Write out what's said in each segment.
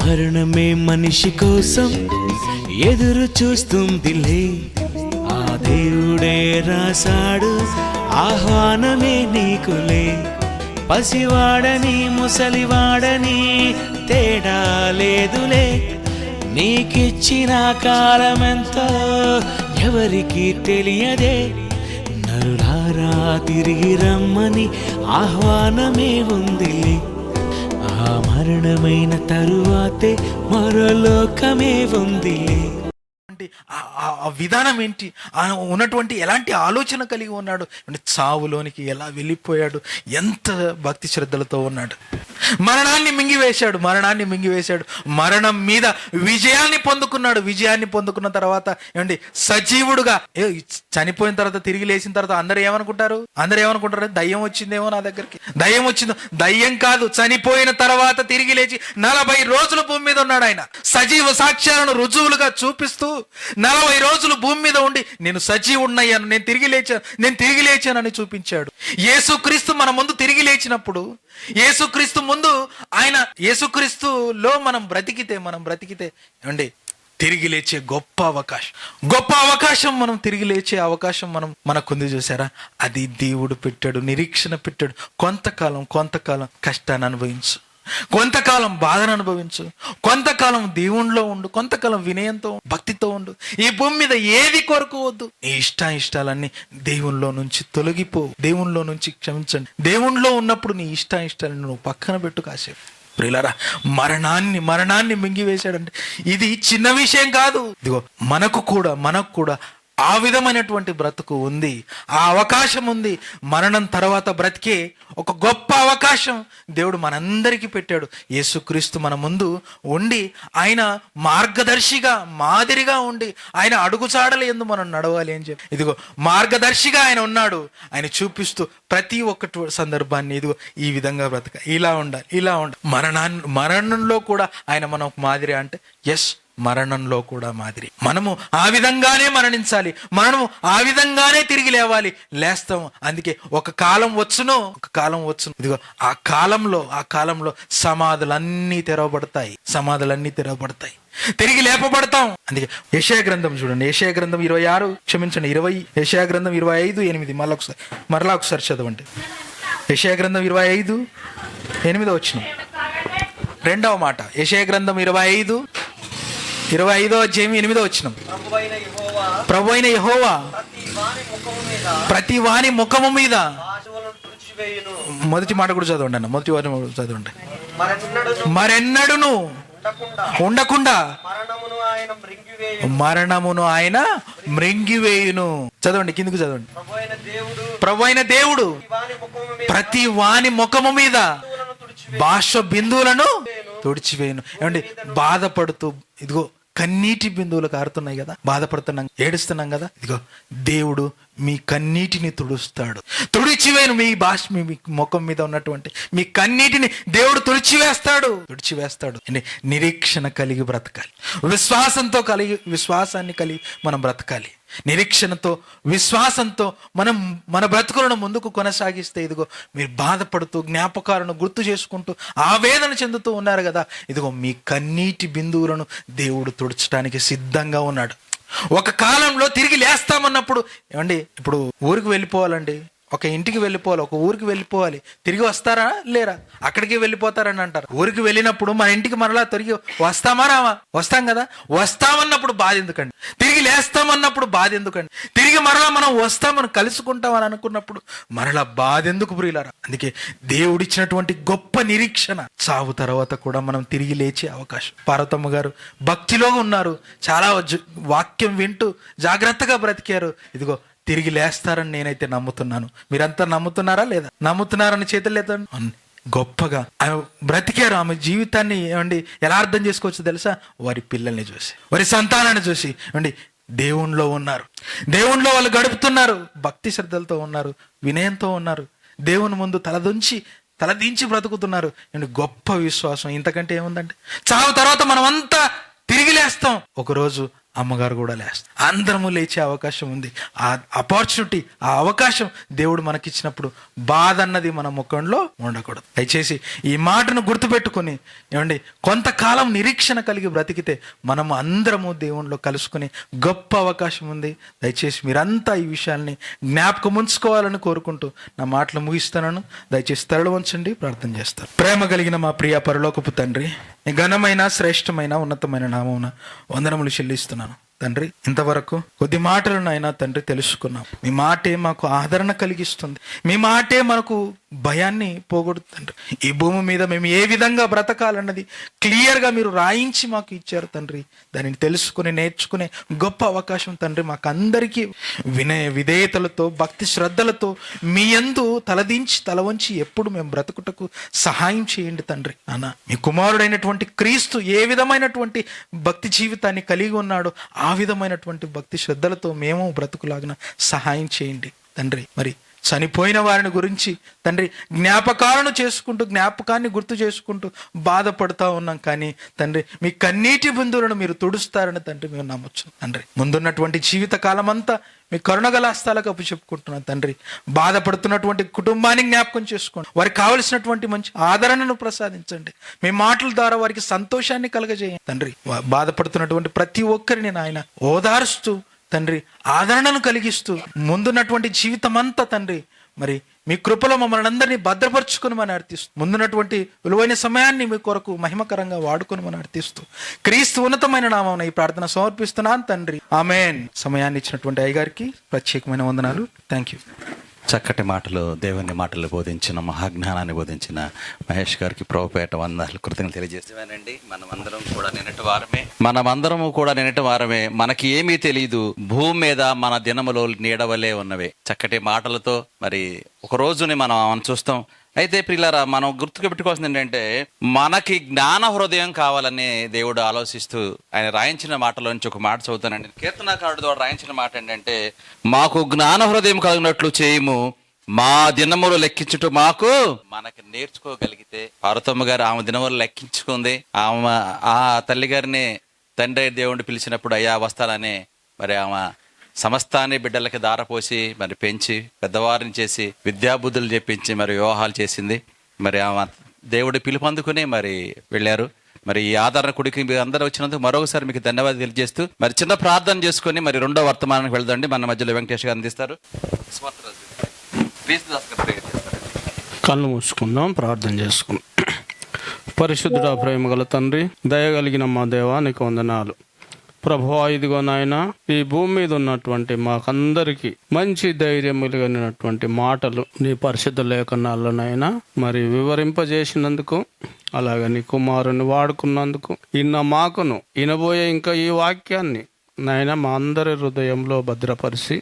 మరణమే మనిషి కోసం ఎదురు చూస్తుందిలే, ఆ దేవుడే రాశాడు ఆహ్వానమే నీకులే. పసివాడని ముసలివాడని తేడా లేదులే, నీకిచ్చిన కాలమెంతో ఎవరికి తెలియదే. నరులారా తిరిగి రమ్మని ఆహ్వానమే ఉందిలే, ఆ మరణమైన తరువాతే మరో లోకమే ఉందిలే. ఆ విధానం ఏంటి, ఆయన ఉన్నటువంటి ఎలాంటి ఆలోచన కలిగి ఉన్నాడు, చావులోనికి ఎలా వెళ్ళిపోయాడు, ఎంత భక్తి శ్రద్ధలతో ఉన్నాడు. మరణాన్ని మింగివేశాడు, మరణం మీద విజయాన్ని పొందుకున్న తర్వాత ఏమండి సజీవుడుగా చనిపోయిన తర్వాత తిరిగి లేచిన తర్వాత అందరూ ఏమనుకుంటారు దయ్యం వచ్చిందేమో నా దగ్గరికి, దయ్యం కాదు, చనిపోయిన తర్వాత తిరిగి లేచి 40 రోజులు భూమి మీద ఉన్నాడు. ఆయన సజీవ సాక్ష్యాలను రుజువులుగా చూపిస్తూ 40 రోజులు భూమి మీద ఉండి నేను సజీవుడినయ్యాను, నేను తిరిగి లేచానని చూపించాడు. యేసుక్రీస్తు మన ముందు తిరిగి లేచినప్పుడు, యేసుక్రీస్తులో మనం బ్రతికితే ఏమండి తిరిగి లేచే గొప్ప అవకాశం మనం తిరిగి లేచే అవకాశం మనకుంది. చూసారా, అది దేవుడు పెట్టాడు, నిరీక్షణ పెట్టాడు. కొంతకాలం కష్టాన్ని అనుభవించు, కొంతకాలం బాధను అనుభవించు, కొంతకాలం దేవుణ్ణిలో ఉండు, కొంతకాలం వినయంతో భక్తితో ఉండు. ఈ భూమి మీద ఏది కోరుకోవద్దు. నీ ఇష్టాలన్నీ దేవునిలో నుంచి తొలగిపో, దేవునిలో నుంచి క్షమించండి. దేవునిలో ఉన్నప్పుడు నీ ఇష్టాలను నువ్వు పక్కన పెట్టు కాసేపు. ప్రియులారా, మరణాన్ని మింగివేశాడంటే ఇది చిన్న విషయం కాదు. ఇదిగో మనకు కూడా ఆ విధమైనటువంటి బ్రతుకు ఉంది, ఆ అవకాశం ఉంది. మరణం తర్వాత బ్రతికే ఒక గొప్ప అవకాశం దేవుడు మనందరికీ పెట్టాడు. యేసుక్రీస్తు మన ముందు ఉండి ఆయన మార్గదర్శిగా, మాదిరిగా ఉండి ఆయన అడుగుచాడలు ఎందు మనం నడవాలి అని చెప్పి ఇదిగో మార్గదర్శిగా ఆయన ఉన్నాడు. ఆయన చూపిస్తూ ప్రతి ఒక్క సందర్భాన్ని ఇదిగో ఈ విధంగా బ్రతక, ఇలా ఉండాలి. మరణంలో కూడా ఆయన మనం మాదిరి అంటే ఎస్, మరణంలో కూడా మాదిరి. మనము ఆ విధంగానే మరణించాలి, మనము ఆ విధంగానే తిరిగి లేస్తాము. అందుకే ఒక కాలం వచ్చును. ఇదిగో ఆ కాలంలో సమాధులన్నీ తెరవబడతాయి, తిరిగి లేపబడతాం. అందుకే యెషయా గ్రంథం చూడండి, యెషయా గ్రంథం యెషయా గ్రంథం 25:8 మరలా ఒకసారి చదవండి. యెషయా గ్రంథం 25:8 రెండవ మాట. యెషయా గ్రంథం 25 అధ్యాయం 8 ప్రభువైన యెహోవా ప్రతి వాని ముఖము మీద, మొదటి మాట కూడా చదవండి అన్న, మొదటి వారి చదవండి. మరెన్నడును ఉండకుండా మరణమును ఆయన మృంగివేయును. చదవండి, కిందకు చదవండి. ప్రభువైన దేవుడు ప్రతి వాని ముఖము మీద బాష్ప బిందువులను తుడిచివేయును. ఏమండి, బాధపడుతూ ఇదిగో కన్నీటి బిందువులు కారుతున్నాయి కదా, బాధపడుతున్నాం, ఏడుస్తున్నాం కదా, ఇదిగో దేవుడు మీ కన్నీటిని తుడిచివేయను. మీ ముఖం మీద ఉన్నటువంటి మీ కన్నీటిని దేవుడు తుడిచివేస్తాడు. నిరీక్షణ కలిగి బ్రతకాలి, విశ్వాసాన్ని కలిగి మనం బ్రతకాలి. నిరీక్షణతో, విశ్వాసంతో మనం మన బ్రతుకులను ముందుకు కొనసాగిస్తే ఇదిగో మీరు బాధపడుతూ, జ్ఞాపకాలను గుర్తు చేసుకుంటూ ఆవేదన చెందుతూ ఉన్నారు కదా, ఇదిగో మీ కన్నీటి బిందువులను దేవుడు తుడచడానికి సిద్ధంగా ఉన్నాడు. ఒక కాలంలో తిరిగి లేస్తామన్నప్పుడు ఏమండి, ఇప్పుడు ఊరికి వెళ్ళిపోవాలండి, ఒక ఇంటికి వెళ్ళిపోవాలి, ఒక ఊరికి వెళ్ళిపోవాలి, తిరిగి వస్తారా లేరా, అక్కడికి వెళ్ళిపోతారని అంటారు. ఊరికి వెళ్ళినప్పుడు మన ఇంటికి మరలా తిరిగి వస్తామా రామా, వస్తాం కదా. వస్తామన్నప్పుడు బాధ ఎందుకండి, తిరిగి లేస్తామన్నప్పుడు బాధ ఎందుకండి, తిరిగి మరలా మనం వస్తామని కలుసుకుంటామని అనుకున్నప్పుడు మరలా బాధ ఎందుకు ప్రియులారా. అందుకే దేవుడిచ్చినటువంటి గొప్ప నిరీక్షణ, చావు తర్వాత కూడా మనం తిరిగి లేచే అవకాశం. పార్వతమ్మ గారు భక్తిలో ఉన్నారు, చాలా వాక్యం వింటూ జాగ్రత్తగా బ్రతికారు. ఇదిగో తిరిగి లేస్తారని నేనైతే నమ్ముతున్నాను. మీరంతా నమ్ముతున్నారా లేదా? నమ్ముతున్నారని చేతులు లేదండి. గొప్పగా ఆమె బ్రతికారు. ఆమె జీవితాన్ని ఏమండి ఎలా అర్థం చేసుకోవచ్చు తెలుసా? వారి పిల్లల్ని చూసి, వారి సంతానాన్ని చూసి ఏమండి దేవుణ్ణిలో ఉన్నారు, దేవుణ్ణిలో వాళ్ళు గడుపుతున్నారు, భక్తి శ్రద్ధలతో ఉన్నారు, వినయంతో ఉన్నారు, దేవుని ముందు తలదించి బ్రతుకుతున్నారు. గొప్ప విశ్వాసం ఇంతకంటే ఏముందండి? చావు తర్వాత మనం అంతా తిరిగి లేస్తాం. ఒకరోజు అమ్మగారు కూడా లేస్తారు. అందరము లేచే అవకాశం ఉంది. ఆ ఆపర్చునిటీ, ఆ అవకాశం దేవుడు మనకిచ్చినప్పుడు బాధ అన్నది మన ముఖంలో ఉండకూడదు. దయచేసి ఈ మాటను గుర్తుపెట్టుకుని ఏమండి, కొంతకాలం నిరీక్షణ కలిగి బ్రతికితే మనము అందరము దేవునిలో కలుసుకుని గొప్ప అవకాశం ఉంది. దయచేసి మీరంతా ఈ విషయాల్ని జ్ఞాపకం ఉంచుకోవాలని కోరుకుంటూ నా మాటలు ముగిస్తున్నాను. దయచేసి తరలి వంచండి, ప్రార్థన చేస్తారు. ప్రేమ కలిగిన మా ప్రియ పరలోకపు తండ్రి, నీ ఘనమైన, శ్రేష్టమైన, ఉన్నతమైన నామమున వందనములు చెల్లిస్తున్నాను తండ్రి. ఇంతవరకు కొద్ది మాటలు నాయనా తండ్రి తెలుసుకున్నాం. మీ మాటే మాకు ఆదరణ కలిగిస్తుంది. మీ మాటే మనకు భయాన్ని పోగొడుతుంది. ఈ భూమి మీద మేము ఏ విధంగా బ్రతకాలన్నది క్లియర్గా మీరు రాయించి మాకు ఇచ్చారు తండ్రి. దానిని తెలుసుకుని నేర్చుకునే గొప్ప అవకాశం తండ్రి మాకు అందరికీ వినయ విధేయతలతో, భక్తి శ్రద్ధలతో మీ యందు తలదించి తల వంచి ఎప్పుడు మేము బ్రతుకుటకు సహాయం చేయండి తండ్రి. అన్న మీ కుమారుడైనటువంటి క్రీస్తు ఏ విధమైనటువంటి భక్తి జీవితాన్ని కలిగి ఉన్నాడో ఆ విధమైనటువంటి భక్తి శ్రద్ధలతో మేము బ్రతుకులాగిన సహాయం చేయండి తండ్రి. మరి చనిపోయిన వారిని గురించి తండ్రి జ్ఞాపకాలను చేసుకుంటూ, జ్ఞాపకాన్ని గుర్తు చేసుకుంటూ బాధపడుతూ ఉన్నాం. కానీ తండ్రి మీ కన్నీటి బిందువులను మీరు తుడుస్తారని తండ్రి మేము నమ్మొచ్చు తండ్రి. ముందున్నటువంటి జీవిత కాలం అంతా మీ కరుణగల హస్తాలకు అప్పచెప్పుకుంటున్నాను తండ్రి. బాధపడుతున్నటువంటి కుటుంబాన్ని జ్ఞాపకం చేసుకోండి. వారికి కావలసినటువంటి మంచి ఆదరణను ప్రసాదించండి. మీ మాటల ద్వారా వారికి సంతోషాన్ని కలగజేయండి తండ్రి. బాధపడుతున్నటువంటి ప్రతి ఒక్కరిని నాయన ఓదారుస్తూ తండ్రి, ఆదరణను కలిగిస్తూ ముందున్నటువంటి జీవితం అంతా తండ్రి మరి మీ కృపలో మమ్మల్ని అందరినీ భద్రపరుచుకుని మనం అర్థిస్తూ, ముందున్నటువంటి విలువైన సమయాన్ని మీ కొరకు మహిమకరంగా వాడుకొని మనం అర్థిస్తూ క్రీస్తు ఉన్నతమైన నామమున ఈ ప్రార్థన సమర్పిస్తున్నాను తండ్రి. ఆమేన్. సమయాన్ని ఇచ్చినటువంటి అయ్యగారికి ప్రత్యేకమైన వందనాలు. Thank you. చక్కటి మాటలు, దేవుని మాటలు బోధించిన, మహాజ్ఞానాన్ని బోధించిన మహేష్ గారికి ప్రభుపేట వందనాలు, కృతజ్ఞతలు తెలియజేస్తానండి. మనమందరము కూడా నిన్నటి వారమే. మనకి ఏమీ తెలియదు, భూమి మీద మన దినములో నీడవలే ఉన్నవే. చక్కటి మాటలతో మరి ఒక రోజుని మనం చూస్తాం. అయితే ప్రియులారా, మనం గుర్తుకు పెట్టుకోవాల్సింది ఏంటంటే, మనకి జ్ఞాన హృదయం కావాలని దేవుడు ఆలోచిస్తూ ఆయన రాయించిన మాటలో నుంచి ఒక మాట చదువుతానండి. కీర్తనాకారుడు ద్వారా రాయించిన మాట ఏంటంటే, మాకు జ్ఞాన హృదయం కలిగినట్లు చేయము, మా దినములు లెక్కించుట మనకి నేర్చుకోగలిగితే. పార్వతమ్మ గారు ఆమె దినములు లెక్కించుకుంది. ఆమె ఆ తల్లి గారిని తండ్రి దేవుడిని పిలిచినప్పుడు అయ్యా వస్తానని మరి ఆమె సమస్తాన్ని బిడ్డలకి దారపోసి మరి పెంచి పెద్దవారిని చేసి విద్యాబుద్ధులు చెప్పించి మరి వివాహాలు చేసింది. మరి ఆమె దేవుడి పిలుపు అందుకుని మరి వెళ్ళారు. మరి ఈ ఆదరణ కుడికి మీరు అందరూ వచ్చినందుకు మరొకసారి మీకు ధన్యవాదాలు తెలియజేస్తూ మరి చిన్న ప్రార్థన చేసుకుని మరి రెండో వర్తమానానికి వెళ్దండి. మన మధ్యలో వెంకటేష్ గారు అందిస్తారు. కళ్ళు మూసుకుందాం, ప్రార్థన చేసుకుందాం. పరిశుద్ధుడా, ప్రేమ గల తండ్రి, దయగలిగిన మా దేవా నీకు వందనాలు. ప్రభువా, ఇదిగో నాయన, ఈ భూమి మీద ఉన్నటువంటి మాకందరికి మంచి ధైర్యం కలిగినటువంటి మాటలు నీ పరిశుద్ధ లేఖనాలనైనా మరి వివరింపజేసినందుకు, అలాగే నీ కుమారుని వాడుకున్నందుకు, మాకును వినబోయే ఇంకా ఈ వాక్యాన్ని నాయన మా అందరి హృదయంలో భద్రపరిచి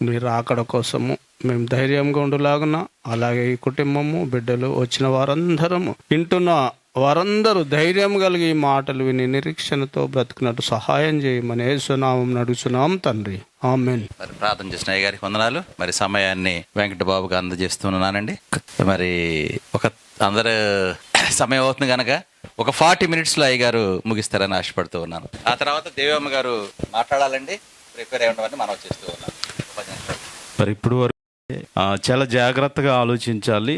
నీ రాకడ కోసము మేము ధైర్యంగా ఉండలాగున, అలాగే ఈ కుటుంబము, బిడ్డలు, వచ్చిన వారందరము, వింటున్న వారందరూ ధైర్యం కలిగి ఈ మాటలు విని నిరీక్షణతో బ్రతుకున్నట్టు సహాయం చేయమని యేసునామం నడుచున్నాం తండ్రి. ఆమేన్. మరి ప్రార్థన చేసిన అయ్య గారికి వందనాలు. మరి సమయాన్ని వెంకటబాబుగా అందజేస్తున్నానండి. మరి అందరు సమయం అవుతుంది కనుక ఒక 40 minutes అయ్య గారు ముగిస్తారని ఆశపడుతూ ఉన్నాను. ఆ తర్వాత దేవమ్మ గారు మాట్లాడాలండి. ప్రిపేర్ అయ్యి ఉండమని మనం చేస్తూ ఉన్నాం. మరి ఇప్పుడు వరకు చాలా జాగ్రత్తగా ఆలోచించాలి.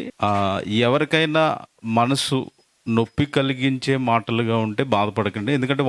ఎవరికైనా మనసు నొప్పి కలిగించే మాటలుగా ఉంటే బాధపడకండి. ఎందుకంటే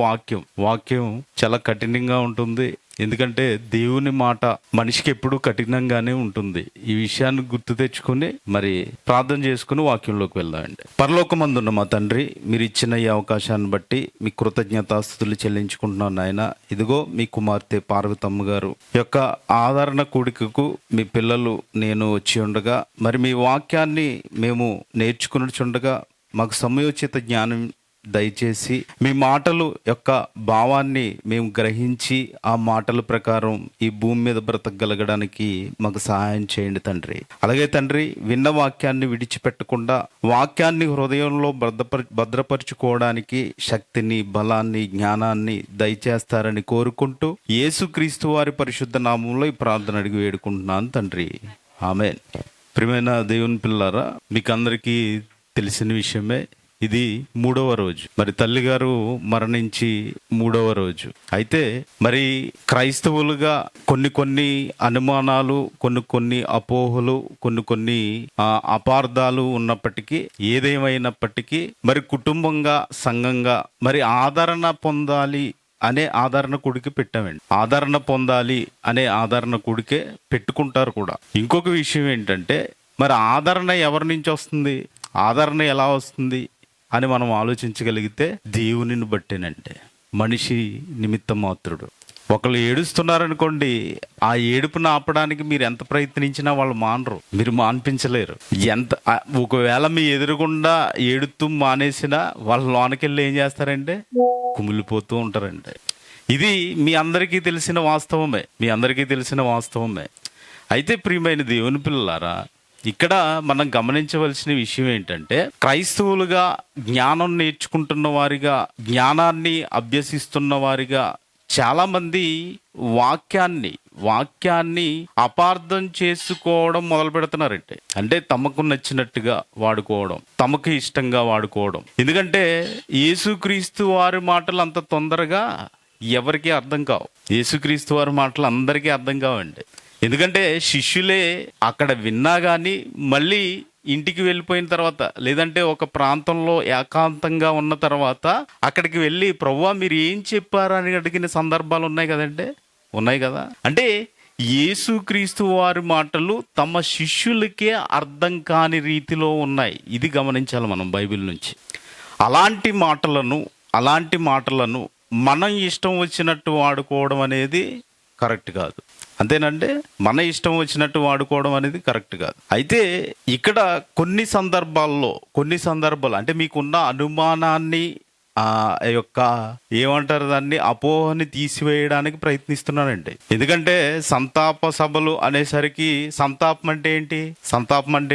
వాక్యం చాలా కఠినంగా ఉంటుంది. ఎందుకంటే దేవుని మాట మనిషికి ఎప్పుడూ కఠినంగానే ఉంటుంది. ఈ విషయాన్ని గుర్తు తెచ్చుకుని మరి ప్రార్థన చేసుకుని వాక్యంలోకి వెళ్దామండి. పరలోకమందున్న మా తండ్రి, మీరు ఇచ్చిన ఈ అవకాశాన్ని బట్టి మీ కృతజ్ఞతాస్తుతులు చెల్లించుకుంటున్నాను నాయన. ఇదిగో మీ కుమార్తె పార్వతమ్మ గారు యొక్క ఆదరణ కూడికకు మీ పిల్లలు నేను వచ్చి ఉండగా, మరి మీ వాక్యాన్ని మేము నేర్చుకునిచుండగా మాకు సమయోచిత జ్ఞానం దయచేసి మీ మాటలు యొక్క భావాన్ని మేము గ్రహించి ఆ మాటల ప్రకారం ఈ భూమి మీద బ్రతకగలగడానికి మాకు సహాయం చేయండి తండ్రి. అలాగే తండ్రి, విన్న వాక్యాన్ని విడిచిపెట్టకుండా వాక్యాన్ని హృదయంలో భద్రపరుచుకోవడానికి శక్తిని, బలాన్ని, జ్ఞానాన్ని దయచేస్తారని కోరుకుంటూ యేసుక్రీస్తు వారి పరిశుద్ధ నామంలో ఈ ప్రార్థన అడిగి వేడుకుంటున్నాను తండ్రి. ఆమేన్. ప్రియమైన దేవుని పిల్లారా, మీకు అందరికీ తెలిసిన విషయమే, ఇది 3వ రోజు. మరి తల్లిగారు మరణించి 3వ రోజు. అయితే మరి క్రైస్తవులుగా కొన్ని అనుమానాలు, కొన్ని అపోహలు, కొన్ని అపార్థాలు ఉన్నప్పటికీ, ఏదేమైనప్పటికీ మరి కుటుంబంగా, సంఘంగా మరి ఆదరణ పొందాలి అనే ఆదరణ కూడికి పెట్టామండి. ఆదరణ పొందాలి అనే ఆదరణ కూడికే పెట్టుకుంటారు కూడా. ఇంకొక విషయం ఏంటంటే, మరి ఆదరణ ఎవరి నుంచి వస్తుంది, ఆదరణ ఎలా వస్తుంది అని మనం ఆలోచించగలిగితే దేవునిని బట్టేనంటే. మనిషి నిమిత్త మాత్రుడు. ఒకళ్ళు ఏడుస్తున్నారనుకోండి, ఆ ఏడుపును ఆపడానికి మీరు ఎంత ప్రయత్నించినా వాళ్ళు మానరు, మీరు మాన్పించలేరు. ఒకవేళ మీ ఎదురుగుండా ఏడుతూ మానేసినా వాళ్ళ లోనకెళ్ళి ఏం చేస్తారంటే కుమిలిపోతూ ఉంటారండి. ఇది మీ అందరికీ తెలిసిన వాస్తవమే. అయితే ప్రియమైన దేవుని పిల్లలారా, ఇక్కడ మనం గమనించవలసిన విషయం ఏంటంటే, క్రైస్తవులుగా జ్ఞానం నేర్చుకుంటున్న వారిగా, జ్ఞానాన్ని అభ్యసిస్తున్న వారిగా చాలా మంది వాక్యాన్ని అపార్థం చేసుకోవడం మొదలు పెడుతున్నారంటే, అంటే తమకు నచ్చినట్టుగా వాడుకోవడం, తమకు ఇష్టంగా వాడుకోవడం. ఎందుకంటే యేసుక్రీస్తు వారి మాటలు అంత తొందరగా ఎవరికీ అర్థం కావు. యేసుక్రీస్తు వారి మాటలు అందరికీ అర్థం కావండి. ఎందుకంటే శిష్యులే అక్కడ విన్నా కానీ మళ్ళీ ఇంటికి వెళ్ళిపోయిన తర్వాత, లేదంటే ఒక ప్రాంతంలో ఏకాంతంగా ఉన్న తర్వాత అక్కడికి వెళ్ళి ప్రభువా మీరు ఏం చెప్పారని అడిగిన సందర్భాలు ఉన్నాయి కదంటే, ఉన్నాయి కదా. అంటే యేసుక్రీస్తు వారి మాటలు తమ శిష్యులకే అర్థం కాని రీతిలో ఉన్నాయి. ఇది గమనించాలి మనం బైబిల్ నుంచి. అలాంటి మాటలను మనం ఇష్టం వచ్చినట్టు వాడుకోవడం అనేది కరెక్ట్ కాదు. అంతేనంటే మన ఇష్టం వచ్చినట్టు వాడుకోవడం అనేది కరెక్ట్ కాదు. అయితే ఇక్కడ కొన్ని సందర్భాలు అంటే మీకున్న అనుమానాన్ని యొక్క ఏమంటారు దాన్ని, అపోహని తీసివేయడానికి ప్రయత్నిస్తున్నానండి. ఎందుకంటే సంతాప సభలు అనేసరికి సంతాపం అంటే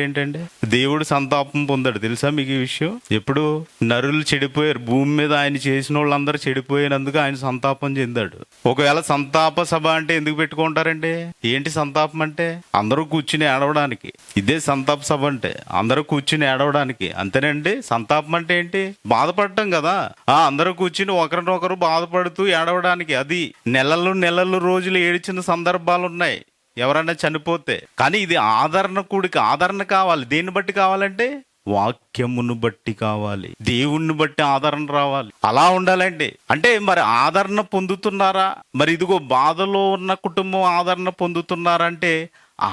ఏంటంటే దేవుడు సంతాపం పొందాడు. తెలుసా మీకు ఈ విషయం? ఎప్పుడు నరులు చెడిపోయారు, భూమి మీద ఆయన చేసిన వాళ్ళందరూ చెడిపోయినందుకు ఆయన సంతాపం చెందాడు. ఒకవేళ సంతాప సభ అంటే ఎందుకు పెట్టుకుంటారండి? ఏంటి సంతాపం అంటే? అందరూ కూర్చుని ఏడవడానికి. ఇదే సంతాప సభ అంటే, అందరూ కూర్చుని ఏడవడానికి. అంతేనండి. సంతాపం అంటే ఏంటి? బాధపడటం కదా. అందరూ కూర్చుని ఒకరినొకరు బాధపడుతూ ఏడవడానికి. అది నెలలు రోజులు ఏడ్చిన సందర్భాలు ఉన్నాయి ఎవరైనా చనిపోతే. కానీ ఇది ఆదరణ కావాలి. దేన్ని బట్టి కావాలంటే వాక్యమును బట్టి కావాలి, దేవుణ్ణి బట్టి ఆదరణ రావాలి. అలా ఉండాలండి. అంటే మరి ఆదరణ పొందుతున్నారా? మరి ఇదిగో బాధలో ఉన్న కుటుంబం ఆదరణ పొందుతున్నారంటే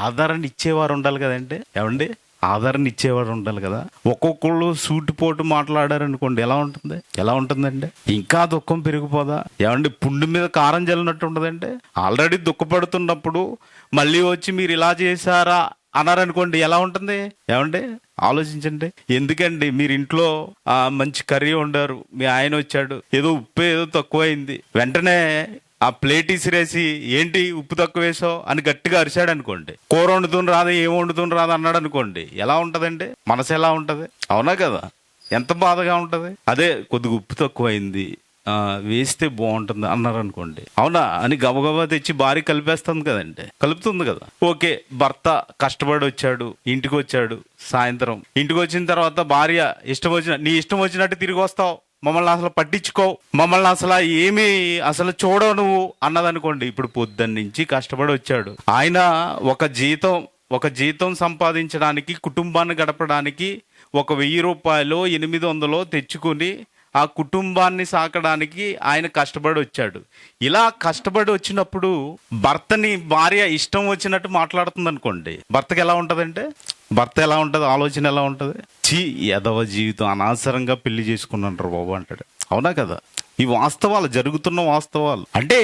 ఆదరణ ఇచ్చేవారు ఉండాలి కదండి. ఏమండి, ఆదరణ ఇచ్చేవాడు ఉండాలి కదా. ఒక్కొక్కళ్ళు సూటిపోటు మాట్లాడారనుకోండి, ఎలా ఉంటుందండి? ఇంకా దుఃఖం పెరిగిపోదా? ఏమండి, పుండు మీద కారం జల్లినట్టు ఉండదండి. ఆల్రెడీ దుఃఖపడుతున్నప్పుడు మళ్ళీ వచ్చి మీరు ఇలా చేశారా అన్నారనుకోండి, ఎలా ఉంటుంది? ఏమండి, ఆలోచించండి. ఎందుకండి, మీరు ఇంట్లో మంచి కర్రీ వండారు, మీ ఆయన వచ్చాడు, ఏదో ఉప్పు ఏదో తక్కువైంది, వెంటనే ఆ ప్లేట్ ఇసిరేసి ఏంటి ఉప్పు తక్కువ వేసావు అని గట్టిగా అరిచాడు అనుకోండి. కూర వండుతుని రాదు, ఏం వండుతుని రాదు అన్నాడు అనుకోండి, ఎలా ఉంటదండి? మనసు ఎలా ఉంటది? అవునా కదా? ఎంత బాధగా ఉంటది. అదే కొద్దిగా ఉప్పు తక్కువైంది, వేస్తే బాగుంటుంది అన్నారు అనుకోండి, అవునా అని గబగబా తెచ్చి భార్య కలుపుతుంది కదా. ఓకే, భర్త కష్టపడి వచ్చాడు, ఇంటికి వచ్చాడు, సాయంత్రం ఇంటికి వచ్చిన తర్వాత భార్య నీ ఇష్టం వచ్చినట్టు తిరిగి వస్తావు, మమ్మల్ని అసలు పట్టించుకోవు, మమ్మల్ని అసలు చూడవు నువ్వు అన్నదనుకోండి. ఇప్పుడు పొద్దున్న నుంచి కష్టపడి వచ్చాడు ఆయన, ఒక జీతం సంపాదించడానికి, కుటుంబాన్ని గడపడానికి 1,000 రూపాయలు 800 తెచ్చుకుని ఆ కుటుంబాన్ని సాకడానికి ఆయన కష్టపడి వచ్చాడు. ఇలా కష్టపడి వచ్చినప్పుడు భర్తని భార్య ఇష్టం వచ్చినట్టు మాట్లాడుతుంది అనుకోండి, భర్తకి ఎలా ఉంటదంటే, ఆలోచన ఎలా ఉంటది? ఎదవ జీవితం, అనవసరంగా పెళ్లి చేసుకున్నాడు బాబు అంటాడు. అవునా కదా? ఈ వాస్తవాలు, జరుగుతున్న వాస్తవాలు. అంటే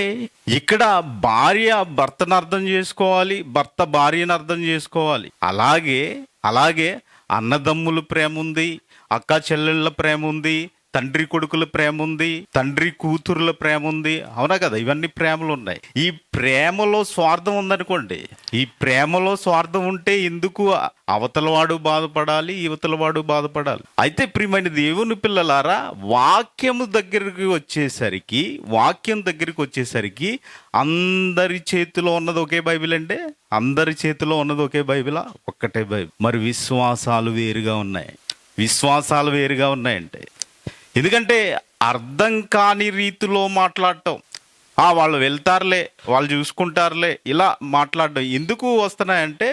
ఇక్కడ భార్య భర్తను అర్థం చేసుకోవాలి, భర్త భార్యను అర్థం చేసుకోవాలి. అలాగే అన్నదమ్ముల ప్రేమ ఉంది, అక్క చెల్లెళ్ళ ప్రేమ ఉంది, తండ్రి కొడుకుల ప్రేమ ఉంది, తండ్రి కూతురుల ప్రేమ ఉంది. అవునా కదా? ఇవన్నీ ప్రేమలు ఉన్నాయి. ఈ ప్రేమలో స్వార్థం ఉందనుకోండి, ఈ ప్రేమలో స్వార్థం ఉంటే ఎందుకు అవతలవాడు బాధపడాలి, యువతలవాడు బాధపడాలి? అయితే ప్రియమైన దేవుని పిల్లలారా, వాక్యం దగ్గరికి వచ్చేసరికి అందరి చేతిలో ఉన్నది ఒకే బైబిల్ అంటే, అందరి చేతిలో ఉన్నది ఒకే బైబిలా? ఒక్కటే బైబిల్. మరి విశ్వాసాలు వేరుగా ఉన్నాయి, విశ్వాసాలు వేరుగా ఉన్నాయంటే. ఎందుకంటే అర్థం కాని రీతిలో మాట్లాడటం, వాళ్ళు వెళ్తారులే, వాళ్ళు చూసుకుంటారులే, ఇలా మాట్లాడడం ఎందుకు వస్తున్నాయంటే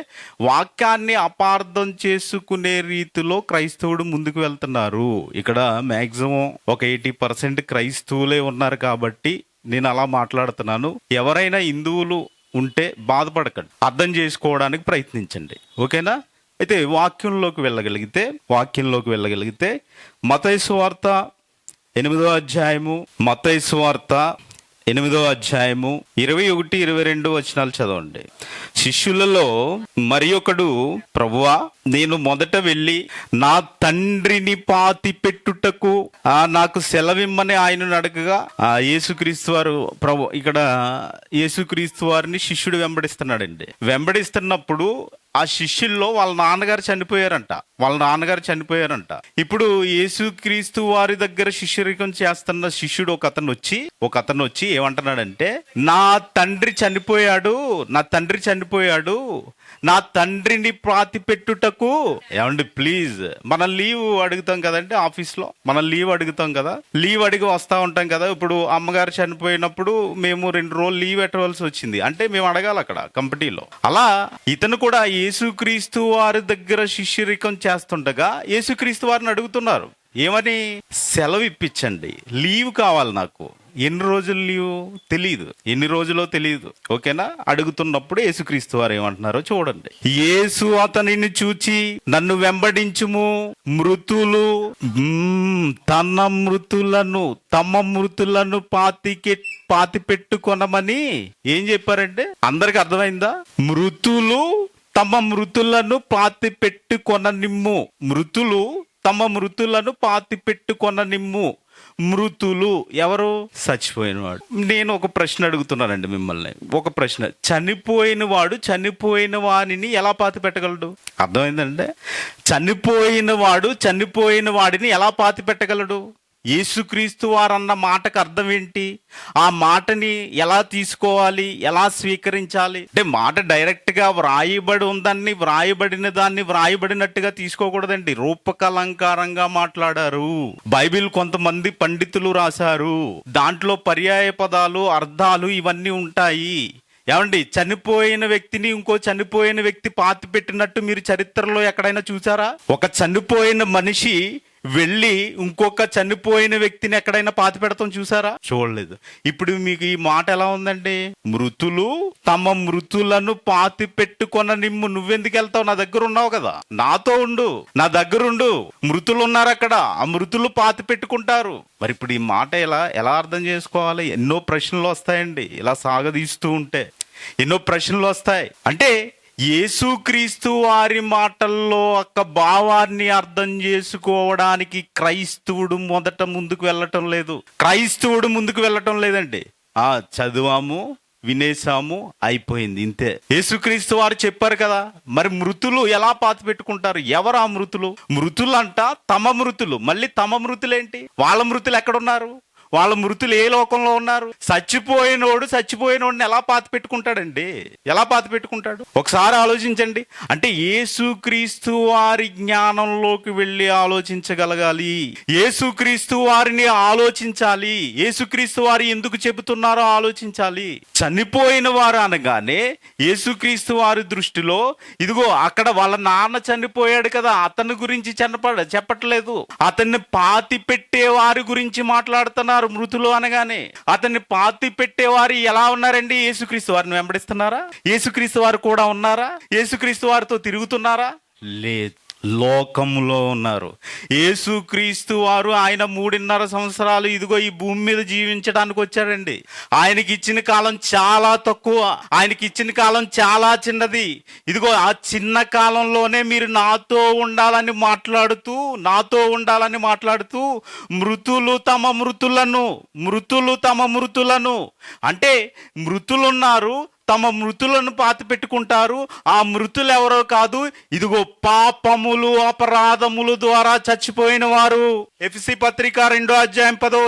వాక్యాన్ని అపార్థం చేసుకునే రీతిలో క్రైస్తవుడు ముందుకు వెళ్తున్నారు. ఇక్కడ మ్యాక్సిమం ఒక 80% క్రైస్తవులే ఉన్నారు కాబట్టి నేను అలా మాట్లాడుతున్నాను. ఎవరైనా హిందువులు ఉంటే బాధపడకండి, అర్థం చేసుకోవడానికి ప్రయత్నించండి, ఓకేనా? అయితే వాక్యంలోకి వెళ్ళగలిగితే మత్తయి సువార్త 8వ అధ్యాయము, మత్తయి సువార్త 8వ అధ్యాయము 21, 22 వచనాలు చదవండి. శిష్యులలో మరి ఒకడు, ప్రభువా, నేను మొదట వెళ్ళి నా తండ్రిని పాతి పెట్టుటకు నాకు సెలవిమ్మని ఆయనను అడగగా యేసుక్రీస్తు వారు ఇక్కడ యేసుక్రీస్తు వారిని శిష్యుడు వెంబడిస్తున్నాడండి. వెంబడిస్తున్నప్పుడు ఆ శిష్యుల్లో వాళ్ళ నాన్నగారు చనిపోయారంట. ఇప్పుడు యేసుక్రీస్తు వారి దగ్గర శిష్యరికం చేస్తున్న శిష్యుడు ఒక అతను వచ్చి ఏమంటున్నాడంటే, నా తండ్రి చనిపోయాడు, నా తండ్రిని పాతి పెట్టుటకు. ఏమండి ప్లీజ్, మనం లీవ్ అడుగుతాం కదండి, ఆఫీస్లో మనం లీవ్ అడుగుతాం కదా, లీవ్ అడిగి వస్తూ ఉంటాం కదా. ఇప్పుడు అమ్మగారు చనిపోయినప్పుడు మేము 2 రోజులు లీవ్ పెట్టవలసి వచ్చింది అంటే మేము అడగాలి అక్కడ కంపెనీలో. అలా ఇతను కూడా యేసుక్రీస్తు వారి దగ్గర శిష్యరికం చేస్తుండగా యేసుక్రీస్తు వారిని అడుగుతున్నారు, ఏమని? సెలవు ఇప్పించండి, లీవ్ కావాలి నాకు. ఎన్ని రోజులు లీవ్ తెలియదు, ఎన్ని రోజులో తెలియదు, ఓకేనా? అడుగుతున్నప్పుడు యేసుక్రీస్తు వారు ఏమంటున్నారో చూడండి. యేసు అతనిని చూచి, నన్ను వెంబడించుము, మృతులు తమ మృతులను పాతి పెట్టుకొనమని ఏం చెప్పారంటే, అందరికి అర్థమైందా? మృతులు తమ మృతులను పాతి పెట్టుకొననిమ్ము, మృతులు ఎవరు? చచ్చిపోయినవాడు. నేను ఒక ప్రశ్న అడుగుతున్నానండి మిమ్మల్ని, చనిపోయిన వాడిని ఎలా పాతి పెట్టగలడు? అర్థమైందంటే చనిపోయిన వాడిని ఎలా పాతి పెట్టగలడు? యేసుక్రీస్తు వారు అన్న మాటకు అర్థం ఏంటి? ఆ మాటని ఎలా తీసుకోవాలి, ఎలా స్వీకరించాలి? అంటే మాట డైరెక్ట్ గా వ్రాయబడిన దాన్ని వ్రాయబడినట్టుగా తీసుకోకూడదండి. రూపకలంకారంగా మాట్లాడారు. బైబిల్ కొంతమంది పండితులు రాశారు, దాంట్లో పర్యాయ పదాలు, అర్థాలు ఇవన్నీ ఉంటాయి. ఏమండి, చనిపోయిన వ్యక్తిని ఇంకో చనిపోయిన వ్యక్తి పాతి పెట్టినట్టు మీరు చరిత్రలో ఎక్కడైనా చూసారా? ఒక చనిపోయిన మనిషి వెళ్ళి ఇంకొక చనిపోయిన వ్యక్తిని ఎక్కడైనా పాతి పెడతాం చూసారా? చూడలేదు. ఇప్పుడు మీకు ఈ మాట ఎలా ఉందండి? మృతులు తమ మృతులను పాతి పెట్టుకొననిమ్ము. నువ్వెందుకు వెళ్తావు? నా దగ్గర ఉన్నావు కదా, నాతో ఉండు, నా దగ్గర ఉండు. మృతులు ఉన్నారు అక్కడ, ఆ మృతులు పాతి పెట్టుకుంటారు. మరి ఇప్పుడు ఈ మాట ఎలా అర్థం చేసుకోవాలి? ఎన్నో ప్రశ్నలు వస్తాయండి, ఇలా సాగదీస్తూ ఉంటే ఎన్నో ప్రశ్నలు వస్తాయి. అంటే యేసుక్రీస్తు వారి మాటల్లో ఒక భావాన్ని అర్థం చేసుకోవడానికి క్రైస్తవుడు ముందుకు వెళ్ళటం లేదండి. చదివాము, వినేసాము, అయిపోయింది, ఇంతే. యేసుక్రీస్తు వారు చెప్పారు కదా, మరి మృతులు ఎలా పాతి పెట్టుకుంటారు? ఎవరు ఆ మృతులు అంట తమ మృతులు. మళ్ళీ తమ మృతులేంటి? వాళ్ళ మృతులు ఎక్కడున్నారు? వాళ్ళ మృతులు ఏ లోకంలో ఉన్నారు? చచ్చిపోయినోడిని ఎలా పాతి పెట్టుకుంటాడండి? ఎలా పాతి పెట్టుకుంటాడు? ఒకసారి ఆలోచించండి. అంటే యేసుక్రీస్తు వారి జ్ఞానంలోకి వెళ్ళి ఆలోచించగలగాలి, యేసుక్రీస్తు వారిని ఆలోచించాలి, యేసుక్రీస్తు వారు ఎందుకు చెబుతున్నారో ఆలోచించాలి. చనిపోయిన వారు అనగానే యేసుక్రీస్తు వారి దృష్టిలో ఇదిగో అక్కడ వాళ్ళ నాన్న చనిపోయాడు కదా, అతని గురించి చెప్పట్లేదు, అతన్ని పాతి పెట్టే వారి గురించి మాట్లాడుతున్నారు. మృతులు అనగానే అతన్ని పాతి పెట్టేవారు ఎలా ఉన్నారండి? యేసుక్రీస్తు వారిని వెంబడిస్తున్నారా? యేసుక్రీస్తు వారు కూడా ఉన్నారా? యేసుక్రీస్తు వారితో తిరుగుతున్నారా? లేదు, లోకంలో ఉన్నారు. యేసుక్రీస్తు వారు ఆయన 3.5 సంవత్సరాలు ఇదిగో ఈ భూమి మీద జీవించడానికి వచ్చాడండి. ఆయనకి ఇచ్చిన కాలం చాలా తక్కువ, ఆయనకి ఇచ్చిన కాలం చాలా చిన్నది. ఇదిగో ఆ చిన్న కాలంలోనే మీరు నాతో ఉండాలని మాట్లాడుతూ మృతులు తమ మృతులను అంటే మృతులున్నారు, తమ మృతులను పాతి పెట్టుకుంటారు. ఆ మృతులు ఎవరో కాదు, ఇదిగో పాపములు అపరాధములు ద్వారా చచ్చిపోయిన వారు. ఎఫెసీ పత్రిక 2వ అధ్యాయం 10వ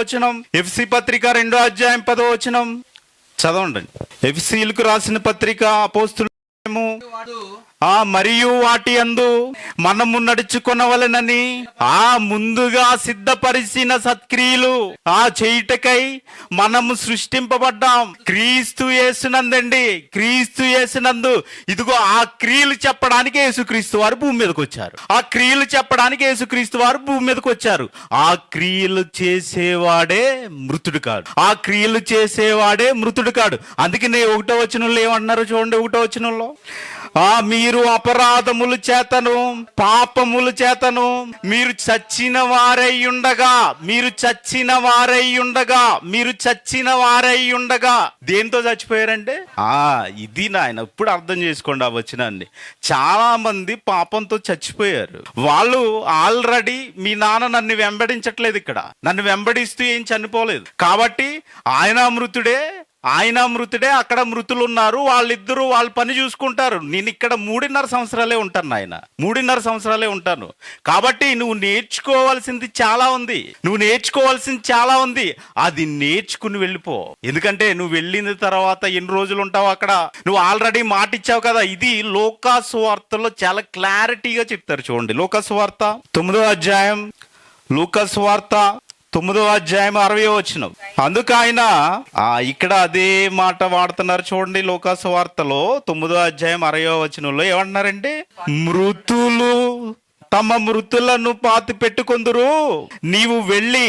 వచనం చదవండి. ఎఫెసీయులకు రాసిన పత్రిక అపోస్తలుడు మరియు వాటి యందు మనము నడుచుకొనవలెనని ముందుగా సిద్ధపరిచిన సత్క్రియలు చేయుటకై మనము సృష్టింపబడ్డాం. క్రీస్తు యేసునందండి, క్రీస్తు యేసునందు ఇదిగో ఆ క్రియలు చెప్పడానికి యేసుక్రీస్తు వారు భూమి మీదకి వచ్చారు. ఆ క్రియలు చెప్పడానికి యేసుక్రీస్తు వారు భూమి మీదకి వచ్చారు. ఆ క్రియలు చేసేవాడే మృతుడు కాడు. ఆ క్రియలు చేసేవాడే మృతుడు కాడు. అందుకనే 1వ వచనంలో ఏమంటున్నారు చూడండి. 1వ వచనంలో మీరు అపరాధముల చేతను పాపముల చేతను మీరు చచ్చిన వారై ఉండగా, మీరు చచ్చిన వారై ఉండగా, మీరు చచ్చిన వారై ఉండగా దేంతో చచ్చిపోయారంటే ఇది నాయన ఇప్పుడు అర్థం చేసుకోండి ఆ వచనాన్ని. చాలా మంది పాపంతో చచ్చిపోయారు. వాళ్ళు ఆల్రెడీ మీ నాన్న నన్ను వెంబడించట్లేదు, ఇక్కడ నన్ను వెంబడిస్తూ ఏం చనిపోలేదు కాబట్టి ఆయన మృతుడే, అక్కడ మృతులు ఉన్నారు, వాళ్ళిద్దరూ వాళ్ళ పని చూసుకుంటారు. నేను ఇక్కడ 3.5 సంవత్సరాలే ఉంటాను నాయన, 3.5 సంవత్సరాలే ఉంటాను. కాబట్టి నువ్వు నేర్చుకోవాల్సింది చాలా ఉంది. అది నేర్చుకుని వెళ్ళిపో. ఎందుకంటే నువ్వు వెళ్ళిన తర్వాత ఎన్ని రోజులు ఉంటావు అక్కడ, నువ్వు ఆల్రెడీ మాట ఇచ్చావు కదా. ఇది లూకా సువార్తలో చాలా క్లారిటీగా చెప్తారు చూడండి. లూకా సువార్త 9వ అధ్యాయం, లూకా సువార్త 9వ అధ్యాయం 60వ వచనం. అందుకు ఆయన ఇక్కడ అదే మాట వాడుతున్నారు చూడండి. లూకా సువార్తలో 9వ అధ్యాయం 60వ వచనంలో ఏమంటున్నారంటే, మృతులు తమ మృతులను పాతి పెట్టుకుందరు, నీవు వెళ్ళి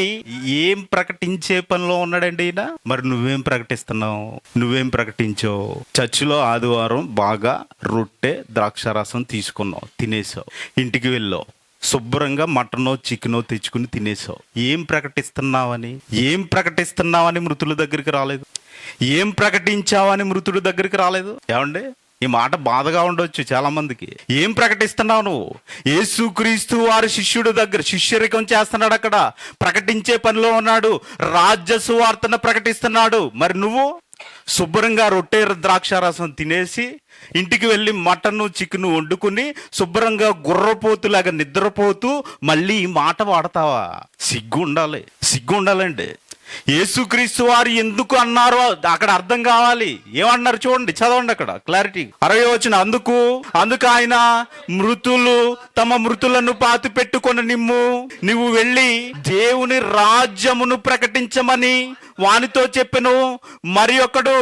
ఏం ప్రకటించే పనిలో ఉన్నాడండి ఈయన. మరి నువ్వేం ప్రకటిస్తున్నావు? నువ్వేం ప్రకటించావు? చర్చిలో ఆదివారం బాగా రొట్టె ద్రాక్షారసం తీసుకున్నావు, తినేసావు, ఇంటికి వెళ్ళావు, శుభ్రంగా మటనో చికెనో తెచ్చుకుని తినేసావు. ఏం ప్రకటిస్తున్నావని మృతుల దగ్గరికి రాలేదు. ఏం ప్రకటించావని మృతుడి దగ్గరికి రాలేదు. ఏమండి, ఈ మాట బాధగా ఉండొచ్చు చాలా మందికి. ఏం ప్రకటిస్తున్నావు నువ్వు? యేసుక్రీస్తు వారి శిష్యరికం చేస్తున్నాడు, అక్కడ ప్రకటించే పనిలో ఉన్నాడు, రాజ్య సువార్తను ప్రకటిస్తున్నాడు. మరి నువ్వు శుభ్రంగా రొట్టె ద్రాక్షారసం తినేసి ఇంటికి వెళ్ళి మటను చికెను వండుకుని శుభ్రంగా గుర్రపోతులాగా నిద్రపోతూ మళ్ళీ ఈ మాట వాడతావా? సిగ్గు ఉండాలండి. యేసుక్రీస్తు వారు ఎందుకు అన్నారో అక్కడ అర్థం కావాలి. ఏమన్నారు చూడండి, చదవండి అక్కడ క్లారిటీ. 60వ వచనం. అందుకు ఆయన మృతులు తమ మృతులను పాతి పెట్టుకొని నువ్వు వెళ్ళి దేవుని రాజ్యమును ప్రకటించమని వానితో చెప్పెను. మరి ఒకడు,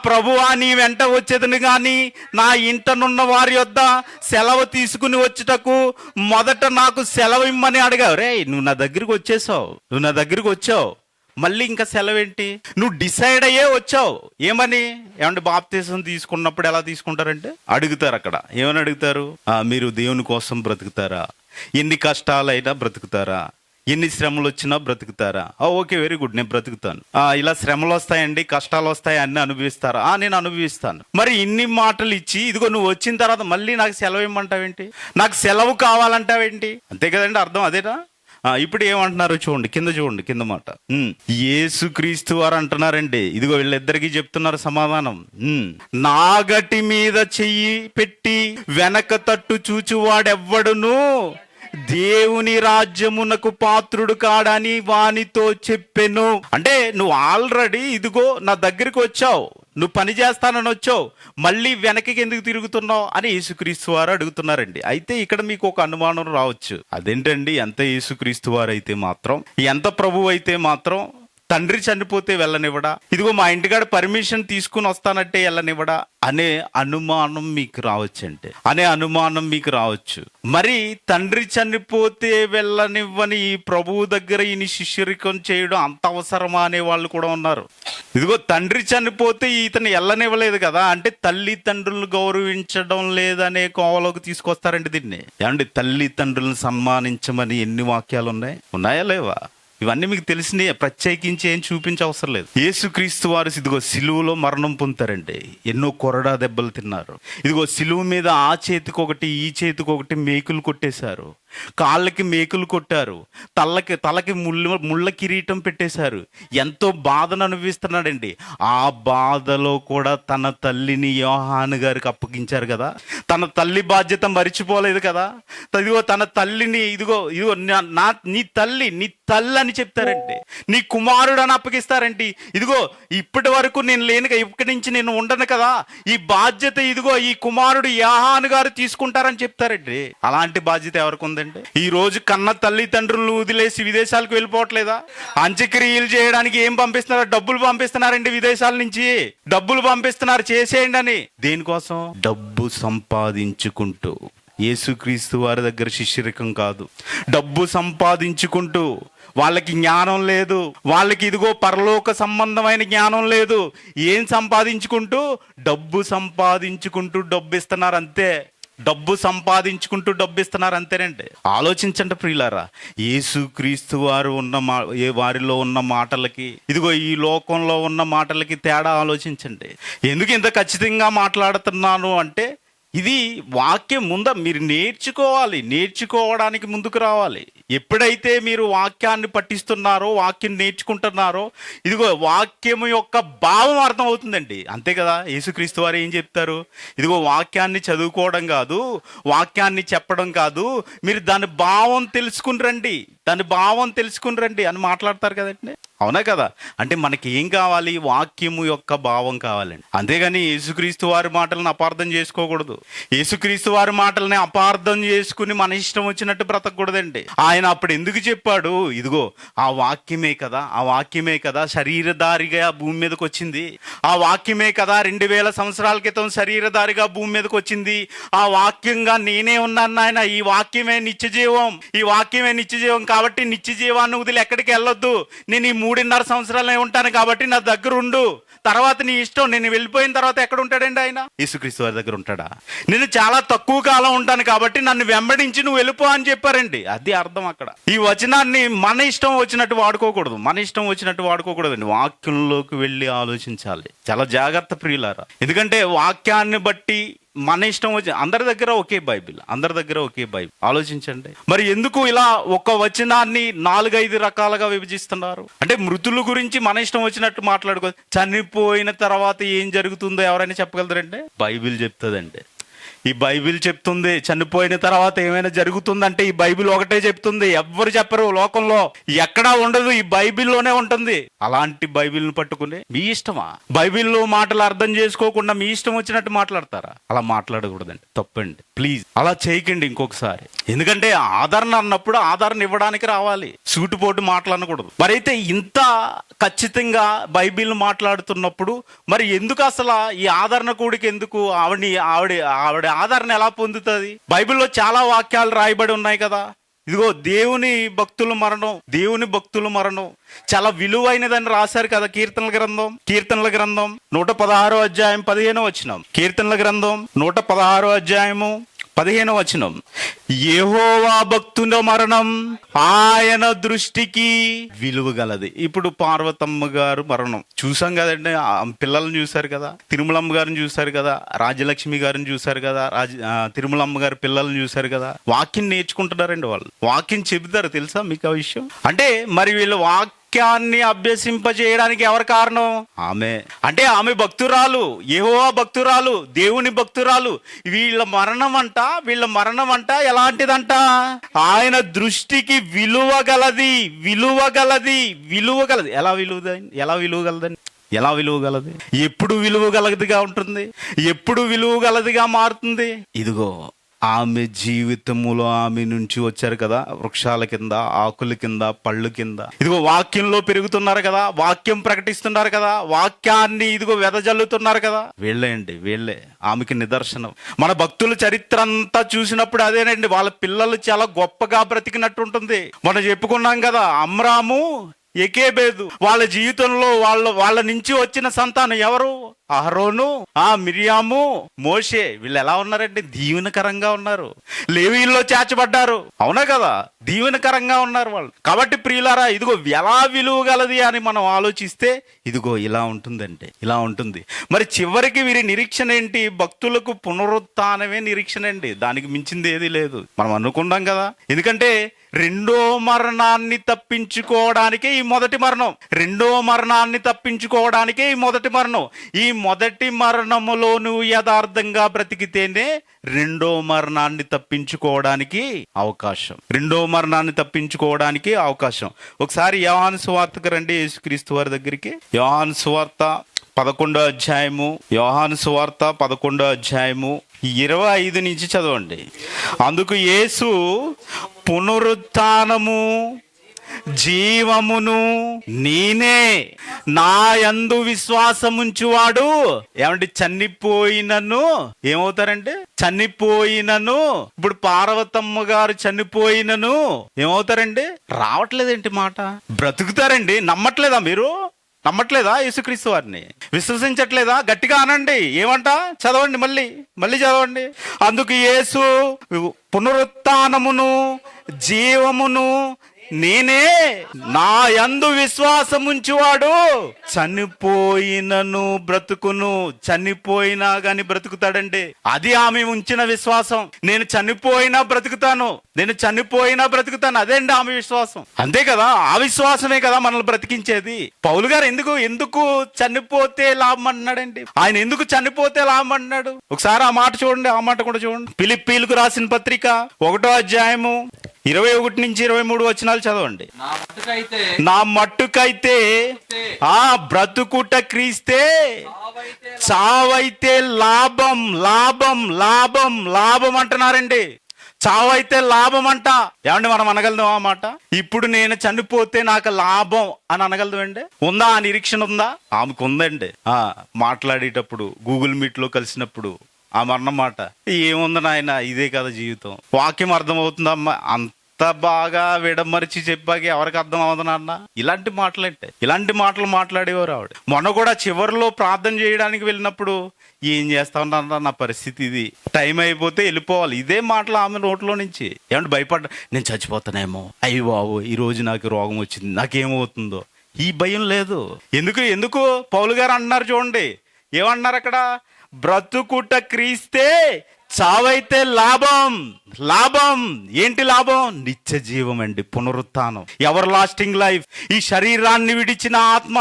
ప్రభువా నీ వెంట వచ్చేదని గాని నా ఇంటనున్న వారి యొద్ద సెలవు తీసుకుని వచ్చుటకు మొదట నాకు సెలవు ఇమ్మని అడిగావు. రే, నువ్వు నా దగ్గరికి వచ్చావు, మళ్ళీ ఇంకా సెలవేంటి? నువ్వు డిసైడ్ అయ్యే వచ్చావు. ఏమంటే బాప్తిసం తీసుకున్నప్పుడు ఎలా తీసుకుంటారంటే అడుగుతారు. అక్కడ ఏమని అడుగుతారు? మీరు దేవుని కోసం బ్రతుకుతారా? ఎన్ని కష్టాలైనా బ్రతుకుతారా? ఎన్ని శ్రమలు వచ్చినా బ్రతుకుతారా? ఓకే, వెరీ గుడ్, నేను బ్రతుకుతాను. ఇలా శ్రమలు వస్తాయండి, కష్టాలు వస్తాయి, అన్ని అనుభవిస్తారా? నేను అనుభవిస్తాను. మరి ఇన్ని మాటలు ఇచ్చి ఇదిగో నువ్వు వచ్చిన తర్వాత మళ్ళీ నాకు సెలవు ఇమ్మంటావేంటి? నాకు సెలవు కావాలంటావేంటి? అంతే కదండి, అర్థం అదేనా? ఇప్పుడు ఏమంటున్నారు చూడండి, కింద మాట. యేసుక్రీస్తు వారు అంటున్నారండి, ఇదిగో వీళ్ళిద్దరికి చెప్తున్నారు సమాధానం. నాగటి మీద చెయ్యి పెట్టి వెనక తట్టు చూచువాడెవ్వడును దేవుని రాజ్యమునకు పాత్రుడు కాడని వానితో చెప్పెను. అంటే నువ్వు ఆల్రెడీ ఇదిగో నా దగ్గరికి వచ్చావు, నువ్వు పని చేస్తానని వచ్చావు, మళ్ళీ వెనక్కి ఎందుకు తిరుగుతున్నావు అని యేసుక్రీస్తు వారు అడుగుతున్నారండి. అయితే ఇక్కడ మీకు ఒక అనుమానం రావచ్చు, అదేంటండి, ఎంత యేసుక్రీస్తు వారు అయితే మాత్రం, ఎంత ప్రభువు అయితే మాత్రం తండ్రి చనిపోతే వెళ్ళనివ్వడా, ఇదిగో మా ఇంటికాడ పర్మిషన్ తీసుకుని వస్తానంటే వెళ్ళనివ్వడా అనే అనుమానం మీకు రావచ్చు. మరి తండ్రి చనిపోతే వెళ్ళనివ్వని ఈ ప్రభువు దగ్గర ఈయన శిష్యరికం చేయడం అంత అవసరమా అనే వాళ్ళు కూడా ఉన్నారు. ఇదిగో తండ్రి చనిపోతే ఇతను వెళ్ళనివ్వలేదు కదా అంటే తల్లిదండ్రులను గౌరవించడం లేదనే కోవలోకి తీసుకొస్తారండి దీన్ని. ఏమండి, తల్లిదండ్రులను సన్మానించమని ఎన్ని వాక్యాలు ఉన్నాయా లేవా? ఇవన్నీ మీకు తెలిసినవి, ప్రత్యేకించి ఏం చూపించే అవసరం లేదు. యేసుక్రీస్తు వారు ఇదిగో సిలువలో మరణం పొందుతారండి, ఎన్నో కొరడా దెబ్బలు తిన్నారు. ఇదిగో సిలువ మీద ఆ చేతికి ఒకటి ఈ చేతికి ఒకటి మేకులు కొట్టేశారు. కాళ్ళకి మేకులు కొట్టారు, తలకి ముళ్ళ కిరీటం పెట్టేశారు, ఎంతో బాధను అనుభవిస్తున్నాడండి. ఆ బాధలో కూడా తన తల్లిని యోహాను గారికి అప్పగించారు కదా. తన తల్లి బాధ్యత మరిచిపోలేదు కదా. ఇదిగో తన తల్లిని ఇదిగో నీ తల్లి అని చెప్తారండి. నీ కుమారుడు అని అప్పగిస్తారండి. ఇదిగో ఇప్పటి వరకు నేను లేనుగా, ఇక్కడి నుంచి నేను ఉండను కదా, ఈ బాధ్యత ఇదిగో ఈ కుమారుడు యోహాను గారు తీసుకుంటారని చెప్తారండి. అలాంటి బాధ్యత ఎవరికి ఉందండి? ఈ రోజు కన్న తల్లిదండ్రులు వదిలేసి విదేశాలకు వెళ్ళిపోవట్లేదా? అంత్యక్రియలు చేయడానికి ఏం పంపిస్తున్నారు? డబ్బులు పంపిస్తున్నారండి, విదేశాల నుంచి డబ్బులు పంపిస్తున్నారు, చేసేయండి అని. దేనికోసం? డబ్బు సంపాదించుకుంటూ. యేసుక్రీస్తు వారి దగ్గర శిష్యరికం కాదు. డబ్బు సంపాదించుకుంటూ, వాళ్ళకి జ్ఞానం లేదు, వాళ్ళకి ఇదిగో పరలోక సంబంధమైన జ్ఞానం లేదు. ఏం సంపాదించుకుంటూ? డబ్బు సంపాదించుకుంటూ డబ్బు ఇస్తున్నారు అంతే. డబ్బు సంపాదించుకుంటూ డబ్బు ఇస్తున్నారు అంతేనండి. ఆలోచించండి ప్రియులారా, యేసుక్రీస్తు వారు వారిలో ఉన్న మాటలకి ఇదిగో ఈ లోకంలో ఉన్న మాటలకి తేడా ఆలోచించండి. ఎందుకు ఇంత ఖచ్చితంగా మాట్లాడుతున్నాను అంటే, ఇది వాక్యం మీరు నేర్చుకోవడానికి ముందుకు రావాలి. ఎప్పుడైతే మీరు వాక్యాన్ని పఠిస్తున్నారో, వాక్యం నేర్చుకుంటున్నారో, ఇదిగో వాక్యం యొక్క భావం అర్థం అవుతుందండి. అంతే కదా. యేసుక్రీస్తు వారు ఏం చెప్తారు? ఇదిగో వాక్యాన్ని చదువుకోవడం కాదు, వాక్యాన్ని చెప్పడం కాదు, మీరు దాని భావం తెలుసుకుని రండి అని మాట్లాడతారు కదండి. అవునా కదా? అంటే మనకి ఏం కావాలి? వాక్యము యొక్క భావం కావాలండి. అంతేగాని యేసుక్రీస్తు వారి మాటలను అపార్థం చేసుకోకూడదు. యేసుక్రీస్తు వారి మాటలని అపార్థం చేసుకుని మన ఇష్టం వచ్చినట్టు బ్రతకూడదండి. ఆయన అప్పుడు ఎందుకు చెప్పాడు? ఇదిగో ఆ వాక్యమే కదా శరీరధారిగా భూమి మీదకి వచ్చింది. ఆ వాక్యమే కదా 2000 సంవత్సరాల క్రితం శరీరధారిగా భూమి మీదకి వచ్చింది. ఆ వాక్యంగా నేనే ఉన్నాను ఆయన. ఈ వాక్యమే నిత్యజీవం కాబట్టి నిత్య జీవాన్ని వదిలి ఎక్కడికి వెళ్ళొద్దు. నేను ఈ 3.5 సంవత్సరాలనే ఉంటాను కాబట్టి నా దగ్గర ఉండు, తర్వాత నీ ఇష్టం. నేను వెళ్ళిపోయిన తర్వాత ఎక్కడ ఉంటాడండి ఆయన? యేసుక్రీస్తు వారి దగ్గర ఉంటాడా? నేను చాలా తక్కువ కాలం ఉంటాను కాబట్టి నన్ను వెంబడించి నువ్వు వెళ్ళిపో అని చెప్పారండి. అది అర్థం అక్కడ. ఈ వచనాన్ని మన ఇష్టం వచ్చినట్టు వాడుకోకూడదండి. వాక్యంలోకి వెళ్ళి ఆలోచించాలి. చాలా జాగ్రత్త ప్రియులారా. ఎందుకంటే వాక్యాన్ని బట్టి మన ఇష్టం వచ్చి అందరి దగ్గర ఒకే బైబిల్ ఆలోచించండి. మరి ఎందుకు ఇలా ఒక వచనాన్ని 4-5 రకాలుగా విభజిస్తున్నారు? అంటే మృతుల గురించి మన ఇష్టం వచ్చినట్టు మాట్లాడుకో. చనిపోయిన తర్వాత ఏం జరుగుతుందో ఎవరైనా చెప్పగలరండి? బైబిల్ చెప్తుందండి. ఈ బైబిల్ చెప్తుంది. చనిపోయిన తర్వాత ఏమైనా జరుగుతుందంటే ఈ బైబిల్ ఒకటే చెప్తుంది. ఎవ్వరు చెప్పరు, లోకంలో ఎక్కడా ఉండదు, ఈ బైబిల్లోనే ఉంటుంది. అలాంటి బైబిల్ని పట్టుకుని మీ ఇష్టమా? బైబిల్లో మాటలు అర్థం చేసుకోకుండా మీ ఇష్టం వచ్చినట్టు మాట్లాడతారా? అలా మాట్లాడకూడదండి, తప్పండి. ప్లీజ్ అలా చేయకండి ఇంకొకసారి. ఎందుకంటే ఆదరణ అన్నప్పుడు ఆదరణ ఇవ్వడానికి రావాలి, సూటుపోటు మాట్లాడకూడదు. మరైతే ఇంత ఖచ్చితంగా బైబిల్ మాట్లాడుతున్నప్పుడు మరి ఎందుకు అసలు ఈ ఆదరణ కూడికి ఎందుకు? ఆవిడ ఆదరణ ఎలా పొందుతుంది? బైబిల్లో చాలా వాక్యాలు రాయబడి ఉన్నాయి కదా. ఇదిగో దేవుని భక్తుల మరణం చాలా విలువైనదని రాశారు కదా. కీర్తనల గ్రంథం 116 అధ్యాయం 15 వచనం. కీర్తనల గ్రంథం 116 అధ్యాయము 15 వచనం. యెహోవా భక్తుల మరణం ఆయన దృష్టికి విలువ గలది. ఇప్పుడు పార్వతమ్మ గారు మరణం చూసాం కదండి. పిల్లల్ని చూశారు కదా, తిరుమలమ్మ గారిని చూశారు కదా, రాజ్యలక్ష్మి గారిని చూశారు కదా, తిరుమలమ్మ గారి పిల్లల్ని చూశారు కదా. వాక్యం నేర్చుకుంటున్నారండి వాళ్ళు. వాక్యం చెబుతారు. తెలుసా మీకు ఆ విషయం? అంటే మరి వీళ్ళు వాక్యాన్ని అభ్యసింపజేయడానికి ఎవరు కారణం? ఆమె. అంటే ఆమె భక్తురాలు, యెహోవా భక్తురాలు, దేవుని భక్తురాలు. వీళ్ళ మరణం అంట ఎలాంటిదంట? ఆయన దృష్టికి విలువ గలది. ఎలా విలువగలది? ఎప్పుడు విలువగలదిగా ఉంటుంది? ఎప్పుడు విలువగలదిగా మారుతుంది? ఇదిగో ఆమె జీవితములో ఆమె నుంచి వచ్చారు కదా, వృక్షాల కింద, ఆకుల కింద, పళ్ళు కింద. ఇదిగో వాక్యంలో పెరుగుతున్నారు కదా, వాక్యం ప్రకటిస్తున్నారు కదా, వాక్యాన్ని ఇదిగో వెదజల్లుతున్నారు కదా. వీళ్ళే ఆమెకి నిదర్శనం. మన భక్తుల చరిత్ర అంతా చూసినప్పుడు అదేనండి. వాళ్ళ పిల్లలు చాలా గొప్పగా బ్రతికినట్టు ఉంటుంది. మనం చెప్పుకున్నాం కదా, అమ్రాము, ఎకేబేదు. వాళ్ళ జీవితంలో వాళ్ళ నుంచి వచ్చిన సంతానం ఎవరు? అహరోను, మిరియాము, మోషే వీళ్ళు ఎలా ఉన్నారంటే దీవెనకరంగా ఉన్నారు. లేవీల్లో చేర్చబడ్డారు, అవునా కదా, దీవెనకరంగా ఉన్నారు వాళ్ళు. కాబట్టి ప్రియులారా, ఇదిగో ఎలా విలువ గలది అని మనం ఆలోచిస్తే ఇదిగో ఇలా ఉంటుందంటే ఇలా ఉంటుంది. మరి చివరికి వీరి నిరీక్షణ ఏంటి? భక్తులకు పునరుత్థానమే నిరీక్షణ అండి, దానికి మించింది ఏది లేదు. మనం అనుకున్నాం కదా, ఎందుకంటే రెండో మరణాన్ని తప్పించుకోవడానికే ఈ మొదటి మరణం, రెండో మరణాన్ని తప్పించుకోవడానికే ఈ మొదటి మరణం. ఈ మొదటి మరణములో నువ్వు యథార్థంగా బ్రతికితేనే రెండో మరణాన్ని తప్పించుకోవడానికి అవకాశం, రెండో మరణాన్ని తప్పించుకోవడానికి అవకాశం. ఒకసారి యోహాను సువార్తకు రండి, యేసుక్రీస్తు వారి దగ్గరికి. యోహాను సువార్త 11వ అధ్యాయము, యోహాను సువార్త 11వ అధ్యాయము 25 నుంచి చదవండి. అందుకు యేసు, పునరుత్థానము జీవమును నేనే, నా యందు విశ్వాసముంచువాడు ఏమంటే చనిపోయినను ఏమవుతారంటే చనిపోయినను, ఇప్పుడు పార్వతమ్మ గారు చనిపోయినను ఏమవుతారండి? రావట్లేదేంటి మాట? బ్రతుకుతారండి. నమ్మట్లేదా మీరు? నమ్మట్లేదా యేసుక్రీస్తు వారిని? విశ్వసించట్లేదా? గట్టిగా అనండి. ఏమంట? చదవండి, మళ్ళీ చదవండి. అందుకు యేసు, పునరుత్థానమును జీవమును నేనే, నా యందు విశ్వాసముంచువాడు చనిపోయినను బ్రతుకును. చనిపోయినా గాని బ్రతుకుతాడండి. అది ఆమె ఉంచిన విశ్వాసం. నేను చనిపోయినా బ్రతుకుతాను, నేను చనిపోయినా బ్రతుకుతాను, అదే అండి ఆమె విశ్వాసం. అంతే కదా, ఆ విశ్వాసమే కదా మనల్ని బ్రతికించేది. పౌలు గారు ఎందుకు చనిపోతే లాభం అన్నాడండి? ఆయన ఎందుకు చనిపోతే లాభం అన్నాడు? ఒకసారి ఆ మాట చూడండి, ఆ మాట కూడా చూడండి. ఫిలిప్పీలకు రాసిన పత్రిక 1వ అధ్యాయము 21 నుంచి 23 వచనాలు చదవండి. నా మట్టుకైతే బ్రతుకుట క్రీస్తే, చావైతే లాభం. లాభం లాభం లాభం అంటున్నారండి. చావైతే లాభం అంట. ఏమండి మనం అనగలదు ఆ మాట? ఇప్పుడు నేను చనిపోతే నాకు లాభం అని అనగలదు అండి? ఉందా ఆ నిరీక్షణ? ఉందా? ఆమెకు ఉందండి. మాట్లాడేటప్పుడు గూగుల్ మీట్ లో కలిసినప్పుడు ఆ మరణం మాట, ఏముంది నాయన, ఇదే కదా జీవితం. వాక్యం అర్థమవుతుందమ్మా, అంత బాగా విడమరిచి చెప్పాక ఎవరికి అర్థం అవుతుందన్న? ఇలాంటి మాటలు మాట్లాడేవారు ఆవిడ. మొన్న కూడా చివరిలో ప్రార్థన చేయడానికి వెళ్ళినప్పుడు, ఏం చేస్తా ఉన్నా, నా పరిస్థితి ఇది, టైం అయిపోతే వెళ్ళిపోవాలి, ఇదే మాటలు ఆమె నోట్లో నుంచి. ఏమంటే భయపడ్డా, నేను చచ్చిపోతానేమో, అయ్యి బాబు ఈ రోజు నాకు రోగం వచ్చింది, నాకేమవుతుందో, ఈ భయం లేదు. ఎందుకు పౌలు గారు అంటున్నారు చూడండి, ఏమన్నారు అక్కడ? బ్రతుకుట క్రీస్తే, చావైతే లాభం. లాభం ఏంటి? లాభం నిత్య జీవం అండి, పునరుత్థానం, ఎవర్ లాస్టింగ్ లైఫ్. ఈ శరీరాన్ని విడిచిన ఆత్మ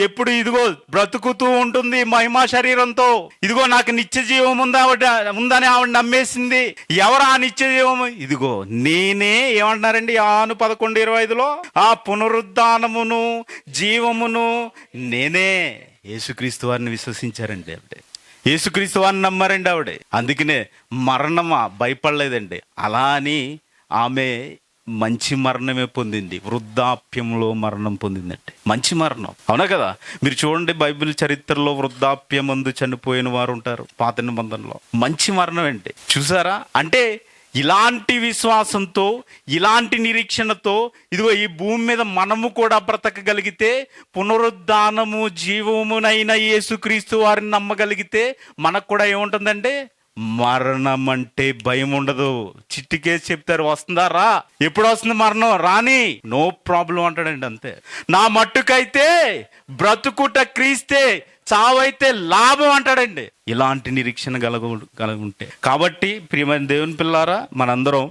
ఎప్పుడు ఇదిగో బ్రతుకుతూ ఉంటుంది మహిమా శరీరంతో. ఇదిగో నాకు నిత్య జీవం ఉందని ఆవిడ నమ్మేసింది. ఎవరు ఆ నిత్య జీవం? ఇదిగో నేనే. ఏమంటున్నారండి యోహాను 11:25లో? ఆ పునరుత్థానమును జీవమును నేనే. యేసుక్రీస్తు వారిని విశ్వసించారండి ఆవిడ, యేసుక్రీస్తు వారిని నమ్మారండి ఆవిడ. అందుకనే మరణమా భయపడలేదండి. అలా అని ఆమె మంచి మరణమే పొందింది, వృద్ధాప్యంలో మరణం పొందిందంటే మంచి మరణం, అవునా కదా? మీరు చూడండి, బైబిల్ చరిత్రలో వృద్ధాప్యమందు చనిపోయిన వారు ఉంటారు పాత నిబంధనలో. మంచి మరణం అండి, చూసారా? అంటే ఇలాంటి విశ్వాసంతో, ఇలాంటి నిరీక్షణతో ఇదిగో ఈ భూమి మీద మనము కూడా బ్రతకగలిగితే, పునరుద్ధానము జీవమునైన యేసుక్రీస్తు వారిని నమ్మగలిగితే మనకు కూడా ఏముంటుందంటే మరణం అంటే భయం ఉండదు. చిట్టికేసి చెప్తారు, వస్తుందా? రా. ఎప్పుడు వస్తుంది మరణం? రాని, నో ప్రాబ్లం అంటాడండి, అంతే. నా మట్టుకైతే బ్రతుకుట క్రీస్తే, చావైతే లాభం అంటాడండి. ఇలాంటి నిరీక్షణ కలుగుంటే. కాబట్టి ప్రియమైన దేవుని పిల్లారా, మనందరం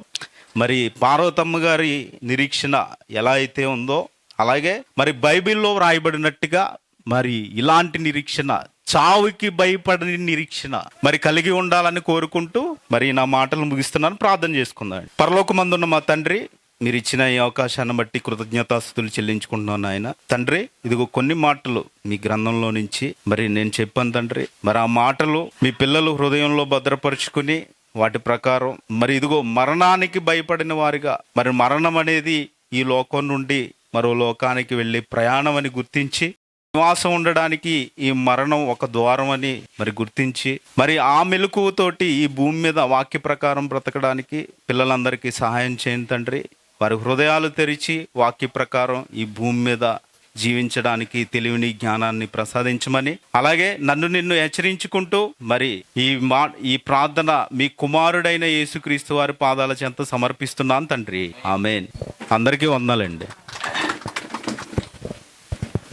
మరి పార్వతమ్మ గారి నిరీక్షణ ఎలా అయితే ఉందో అలాగే మరి బైబిల్లో వ్రాయబడినట్టుగా మరి ఇలాంటి నిరీక్షణ, చావుకి భయపడని నిరీక్షణ మరి కలిగి ఉండాలని కోరుకుంటూ మరి నా మాటలు ముగిస్తున్నాను. ప్రార్థన చేసుకుందాం. పరలోకమందున్న మా తండ్రి, మీరు ఇచ్చిన ఈ అవకాశాన్ని బట్టి కృతజ్ఞతాస్తుతులు చెల్లించుకుంటున్నాను ఆయన. తండ్రి, ఇదిగో కొన్ని మాటలు మీ గ్రంథంలో నుంచి మరి నేను చెప్పాను తండ్రి. మరి ఆ మాటలు మీ పిల్లలు హృదయంలో భద్రపరుచుకుని వాటి ప్రకారం మరి ఇదిగో మరణానికి భయపడిన వారిగా, మరి మరణం అనేది ఈ లోకం నుండి మరో లోకానికి వెళ్ళే ప్రయాణం అని గుర్తించి, నివాసం ఉండడానికి ఈ మరణం ఒక ద్వారం అని మరి గుర్తించి, మరి ఆ మెలకువతోటి ఈ భూమి మీద వాక్య ప్రకారం బ్రతకడానికి పిల్లలందరికీ సహాయం చేయండి తండ్రి. వారి హృదయాలు తెరిచి వాక్య ప్రకారం ఈ భూమి మీద జీవించడానికి తెలివిని, జ్ఞానాన్ని ప్రసాదించమని, అలాగే నన్ను నిన్ను హెచ్చరించుకుంటూ మరి ఈ ప్రార్థన మీ కుమారుడైన యేసుక్రీస్తు వారి పాదాల చెంత సమర్పిస్తున్నాను తండ్రి. ఆమేన్. అందరికీ వందనాలండి.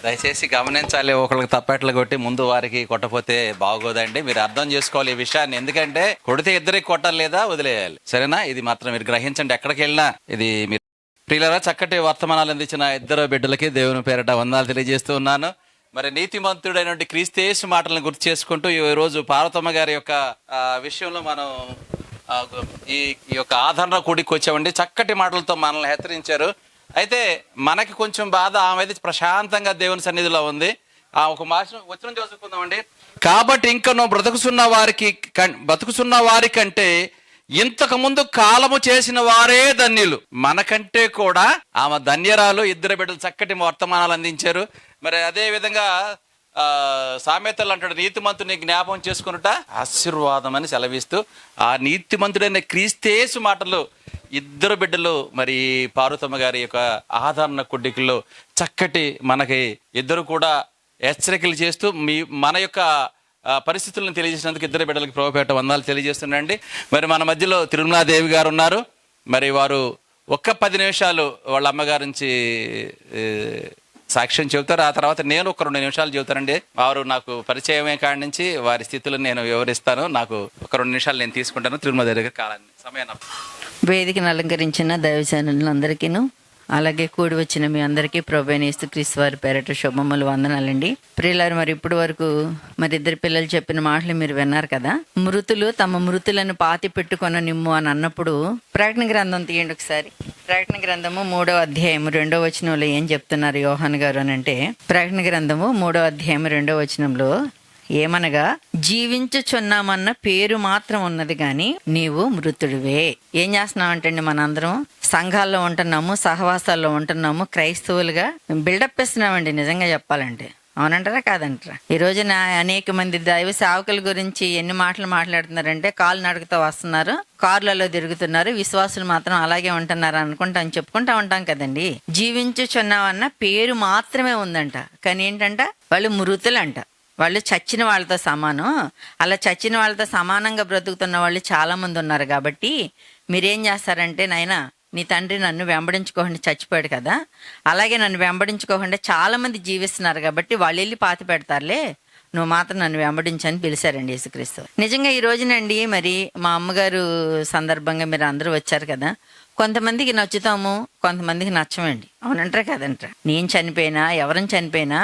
దయచేసి గమనించాలి, ఒకళ్ళకి తప్పట్లు కొట్టి ముందు వారికి కొట్టపోతే బాగోదండి. మీరు అర్థం చేసుకోవాలి ఈ విషయాన్ని. ఎందుకంటే కొడితే ఇద్దరికి కొట్టాలి లేదా వదిలేయాలి. సరేనా? ఇది మాత్రం మీరు గ్రహించండి. ఎక్కడికి వెళ్ళినా ఇది మీరు ప్రియులారా, చక్కటి వర్తమానాలు అందించిన ఇద్దరు బిడ్డలకి దేవుని పేరిట వందనాలు తెలియజేస్తూ ఉన్నాను. మరి నీతిమంతుడైనటువంటి క్రీస్తు యేసు మాటలను గుర్తు చేసుకుంటూ ఈ రోజు పార్వతమ్మ గారి యొక్క విషయంలో మనం ఈ యొక్క ఆదరణ కూడికి వచ్చామండి. చక్కటి మాటలతో మనల్ని హెచ్చరించారు. అయితే మనకి కొంచెం బాధ, ఆమె అయితే ప్రశాంతంగా దేవుని సన్నిధిలో ఉంది. ఒక వచనం చదువుకుందామండి. కాబట్టి ఇంకనూ బతుకుతున్న వారి కంటే ఇంతకు ముందు కాలము చేసిన వారే ధన్యులు, మనకంటే కూడా ఆమె ధన్యరాలు. ఇద్దరు బిడ్డలు చక్కటి వర్తమానాలు అందించారు. మరి అదే విధంగా సామెతలు అంటాడు, నీతిమంతుని జ్ఞాపకం చేసుకున్నట ఆశీర్వాదం అని సెలవిస్తూ ఆ నీతిమంతుడైన క్రీస్తు యేసు మాటలు ఇద్దరు బిడ్డలు మరి పార్వతమ్మ గారి యొక్క ఆదరణ కుడ్డికల్లో చక్కటి మనకి ఇద్దరు కూడా హెచ్చరికలు చేస్తూ మన యొక్క పరిస్థితులను తెలియజేసినందుకు ఇద్దరు బిడ్డలకి ప్రభుపేట వందనాలు తెలియజేస్తున్నాండి. మరి మన మధ్యలో తిరుమలాదేవి గారు ఉన్నారు. మరి వారు ఒక్క 10 నిమిషాలు వాళ్ళ అమ్మగారి నుంచి సాక్ష్యం చెబుతారు. ఆ తర్వాత నేను ఒక 2 నిమిషాలు చెబుతానండి. వారు నాకు పరిచయమే కాడి నుంచి వారి స్థితులను నేను వివరిస్తాను. నాకు ఒక 2 నిమిషాలు నేను తీసుకుంటాను. తిరుమల దగ్గర కాలాన్ని సమయాన్ని వేదికను అలంకరించిన దైవజనులందరికీను, అలాగే కూడి వచ్చిన మీ అందరికీ ప్రభువైన యేసుక్రీస్తు వారి పేరట శుభములు, వందనాలండి. ప్రియులారు, మరి ఇప్పటి వరకు మరి ఇద్దరు పిల్లలు చెప్పిన మాటలు మీరు విన్నారు కదా. మృతులు తమ మృతులను పాతి పెట్టుకొన నిమ్ము అని అన్నప్పుడు ప్రకటన గ్రంథం తీయండి ఒకసారి. ప్రకటన గ్రంథము 3వ అధ్యాయం 2వ వచనంలో ఏం చెప్తున్నారు యోహాన్ గారు అని అంటే, ప్రకటన గ్రంథము 3వ అధ్యాయం 2వ వచనంలో ఏమనగా, జీవించుచున్నామన్న పేరు మాత్రం ఉన్నది గాని నీవు మృతుడివే. ఏం చేస్తున్నాం అంటే అండి, మనందరం సంఘాల్లో ఉంటున్నాము, సహవాసాల్లో ఉంటున్నాము, క్రైస్తవులుగా బిల్డప్ ఇస్తున్నామండి నిజంగా చెప్పాలంటే. అవునంటారా కాదంటారా? ఈ రోజున అనేక మంది దైవ సేవకుల గురించి ఎన్ని మాటలు మాట్లాడుతున్నారంటే, కాలు నడకతో వస్తున్నారు, కార్లలో తిరుగుతున్నారు, విశ్వాసులు మాత్రం అలాగే ఉంటున్నారు అనుకుంటాం, చెప్పుకుంటా ఉంటాం కదండి. జీవించుచున్నామన్న పేరు మాత్రమే ఉందంట, కానీ ఏంటంట వాళ్ళు మృతులంట. వాళ్ళు చచ్చిన వాళ్ళతో సమానం. అలా చచ్చిన వాళ్ళతో సమానంగా బ్రతుకుతున్న వాళ్ళు చాలా మంది ఉన్నారు. కాబట్టి మీరేం చేస్తారంటే, నాయనా నీ తండ్రి నన్ను వెంబడించుకోకుండా చచ్చిపోయాడు కదా, అలాగే నన్ను వెంబడించుకోకుండా చాలా మంది జీవిస్తున్నారు కాబట్టి వాళ్ళు వెళ్ళి పాతి పెడతారులే, నువ్వు మాత్రం నన్ను వెంబడించని పిలిచారండి యేసుక్రీస్తు. నిజంగా ఈ రోజునండి మరి మా అమ్మగారు సందర్భంగా మీరు అందరూ వచ్చారు కదా. కొంతమందికి నచ్చుతాము, కొంతమందికి నచ్చమండి. అవునంటారా కదంటారా? నేను చనిపోయినా, ఎవరైనా చనిపోయినా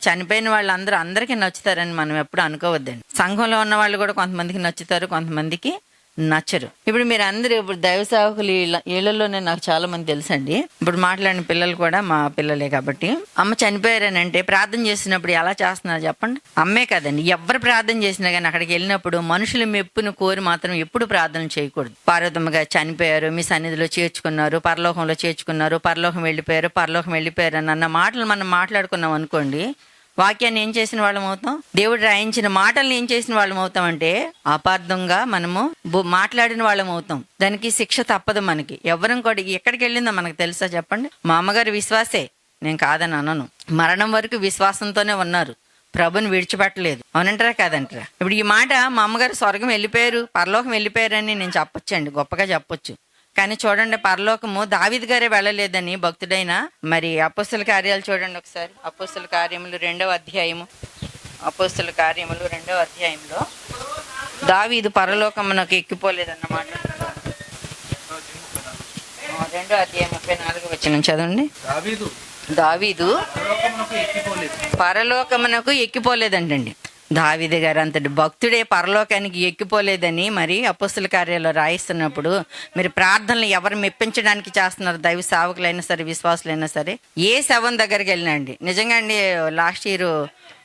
చనిపోయిన వాళ్ళందరూ అందరికీ నచ్చుతారని మనం ఎప్పుడు అనుకోవద్దండి. సంఘంలో ఉన్న వాళ్ళు కూడా కొంతమందికి నచ్చుతారు, కొంతమందికి నచ్చరు. ఇప్పుడు మీరు అందరూ ఇప్పుడు దైవ సేవకులు ఇళ్లలోనే నాకు చాలా మంది తెలుసండి. ఇప్పుడు మాట్లాడిన పిల్లలు కూడా మా పిల్లలే. కాబట్టి అమ్మ చనిపోయారని అంటే ప్రార్థన చేసినప్పుడు ఎలా చేస్తున్నారు చెప్పండి? అమ్మే కదండి. ఎవరు ప్రార్థన చేసినా కానీ అక్కడికి వెళ్ళినప్పుడు మనుషుల మెప్పును కోరి మాత్రం ఎప్పుడు ప్రార్థన చేయకూడదు. పార్వతమ్మగా చనిపోయారు, మీ సన్నిధిలో చేర్చుకున్నారు, పరలోకంలో చేర్చుకున్నారు, పరలోకం వెళ్ళిపోయారు అన్న మాటలు మనం మాట్లాడుకున్నాం అనుకోండి, వాక్యాన్ని ఏం చేసిన వాళ్ళం అవుతాం? దేవుడు రాయించిన మాటల్ని ఏం చేసిన వాళ్ళం అవుతాం అంటే అపార్థంగా మనము మాట్లాడిన వాళ్ళం అవుతాం. దానికి శిక్ష తప్పదు మనకి. ఎవరం కూడా ఎక్కడికి వెళ్ళిందో మనకు తెలుసా చెప్పండి? మా అమ్మగారు విశ్వాసే, నేను కాదని అనను. మరణం వరకు విశ్వాసంతోనే ఉన్నారు, ప్రభుని విడిచిపెట్టలేదు. అవునంటారా కాదంటారా? ఇప్పుడు ఈ మాట మా అమ్మగారు స్వర్గం వెళ్ళిపోయారు, పరలోకం వెళ్ళిపోయారని నేను చెప్పొచ్చండి, గొప్పగా చెప్పొచ్చు. కానీ చూడండి, పరలోకము దావీదు గారే వెళ్ళలేదని భక్తుడైన మరి అపోస్తల కార్యాలు చూడండి ఒకసారి. అపోస్తల కార్యములు 2వ అధ్యాయంలో దావీదు పరలోకమునకు ఎక్కిపోలేదన్నమాట. 2వ అధ్యాయం 34వ వచనం చదవండి. దావీదు పరలోకమునకు ఎక్కిపోలేదంటండి. దావీదు గారు అంతటి భక్తుడే పరలోకానికి ఎక్కిపోలేదని మరి అపోస్తల కార్యాల్లో రాయిస్తున్నప్పుడు మీరు ప్రార్థనలు ఎవరు మెప్పించడానికి చేస్తున్నారు? దైవ సేవకులైనా సరే, విశ్వాసులైనా సరే. ఏ శవం దగ్గరికి వెళ్ళినండి నిజంగా అండి. లాస్ట్ ఇయర్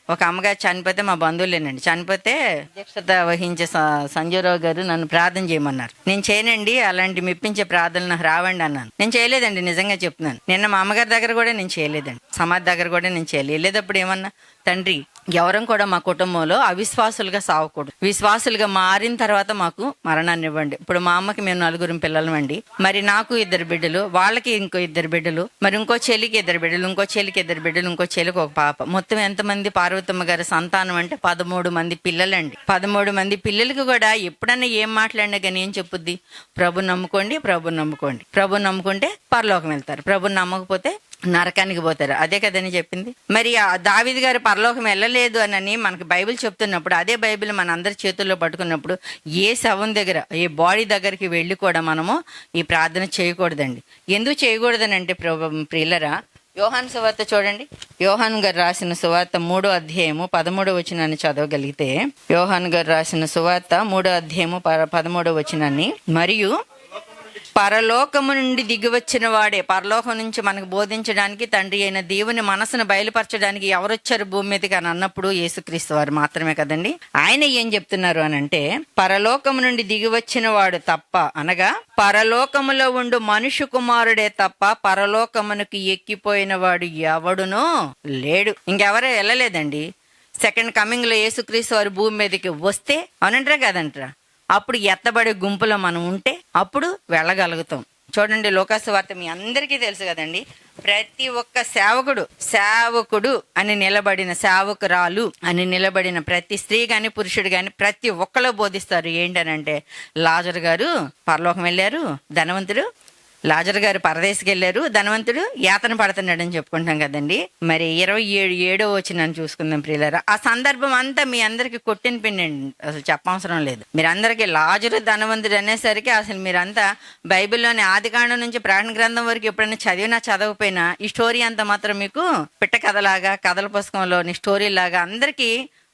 ఒక అమ్మగారు చనిపోతే మా బంధువులేనండి, చనిపోతే అధ్యక్షత వహించే సంజయరావు గారు నన్ను ప్రార్థన చేయమన్నారు. నేను చేయనండి, అలాంటి మెప్పించే ప్రార్థనలు నాకు రావండి అన్నాను. నేను చేయలేదండి, నిజంగా చెప్తున్నాను. నిన్న మా అమ్మగారి దగ్గర కూడా నేను చేయలేదండి, సమాధి దగ్గర కూడా నేను చేయలేదు. వెళ్ళేటప్పుడు ఏమన్నా, తండ్రి ఎవరం కూడా మా కుటుంబంలో అవిశ్వాసులుగా సావకూడదు, విశ్వాసులుగా మారిన తర్వాత మాకు మరణాన్ని ఇవ్వండి. ఇప్పుడు మా అమ్మకి మేము 4 పిల్లలు అండి, మరి నాకు 2 బిడ్డలు, వాళ్ళకి ఇంకో 2 బిడ్డలు, మరి ఇంకో చెల్లికి 2 బిడ్డలు, ఇంకో చెల్లికి 2 బిడ్డలు, ఇంకో చెల్లికి ఒక పాప. మొత్తం ఎంతమంది? పార్వతమ్మ గారి సంతానం అంటే 13 మంది పిల్లలండి. 13 మంది పిల్లలకి కూడా ఎప్పుడన్నా ఏం మాట్లాడినా కానీ ఏం చెప్పుద్ది? ప్రభు నమ్ముకోండి, ప్రభు నమ్ముకోండి. ప్రభు నమ్ముకుంటే పరలోకం వెళ్తారు, ప్రభు నమ్మకపోతే నరకానికి పోతారు. అదే కదని చెప్పింది. మరి ఆ దావీదు గారు పరలోకం వెళ్ళలేదు అని మనకి బైబిల్ చెప్తున్నప్పుడు, అదే బైబిల్ మన అందరి చేతుల్లో పట్టుకున్నప్పుడు ఏ శవం దగ్గర, ఏ బాడీ దగ్గరికి వెళ్ళి కూడా మనము ఈ ప్రార్థన చేయకూడదండి. ఎందుకు చేయకూడదని అంటే ప్రియులరా, యోహాను సువార్త చూడండి. యోహాను గారు రాసిన సువార్త 3వ అధ్యాయము 13వ వచనాన్ని చదవగలిగితే, యోహాను గారు రాసిన సువార్త 3వ అధ్యాయము 13వ వచనాన్ని, మరియు పరలోకము నుండి దిగివచ్చిన వాడే, పరలోకం నుంచి మనకు బోధించడానికి తండ్రి అయిన దేవుని మనసును బయలుపరచడానికి ఎవరొచ్చారు భూమి మీదకి అని అన్నప్పుడు యేసుక్రీస్తు వారు మాత్రమే కదండి. ఆయన ఏం చెప్తున్నారు అని అంటే, పరలోకము నుండి దిగివచ్చిన వాడు తప్ప, అనగా పరలోకములో ఉండు మనుష్య కుమారుడే తప్ప పరలోకమునకు ఎక్కిపోయిన వాడు ఎవడునో లేడు. ఇంకెవరూ వెళ్ళలేదండి. సెకండ్ కమింగ్ లో యేసుక్రీస్తు వారు భూమి మీదకి వస్తే, అవునంటారా కదంటారా, అప్పుడు ఎత్తబడే గుంపులో మనం ఉంటే అప్పుడు వెళ్ళగలుగుతాం. చూడండి, లోకాసు వార్త మీ అందరికీ తెలుసు కదండి. ప్రతి ఒక్క సేవకుడు అని నిలబడిన, సేవకురాలు అని నిలబడిన ప్రతి స్త్రీ గాని పురుషుడు గాని ప్రతి ఒక్కరు బోధిస్తారు. ఏంటనంటే, లాజరు గారు పరలోకం వెళ్ళారు, ధనవంతుడు లాజరు గారు పరదేశికి వెళ్ళారు, ధనవంతుడు యాతన పడుతున్నాడు అని చెప్పుకుంటాం కదండి. మరి 27వ వచనాన్ని చూసుకుందాం ప్రియులారా. ఆ సందర్భం అంతా మీ అందరికి కొట్టిన పిండండి, అసలు చెప్పవసరం లేదు. మీరందరికీ లాజరు ధనవంతుడు అనేసరికి అసలు మీరంతా బైబిల్లోని ఆదికాండం నుంచి ప్రకటన గ్రంథం వరకు ఎప్పుడైనా చదివినా చదవకపోయినా ఈ స్టోరీ అంతా మాత్రం మీకు పిట్ట కథలాగా, కథల పుస్తకంలోని స్టోరీ లాగా అందరికీ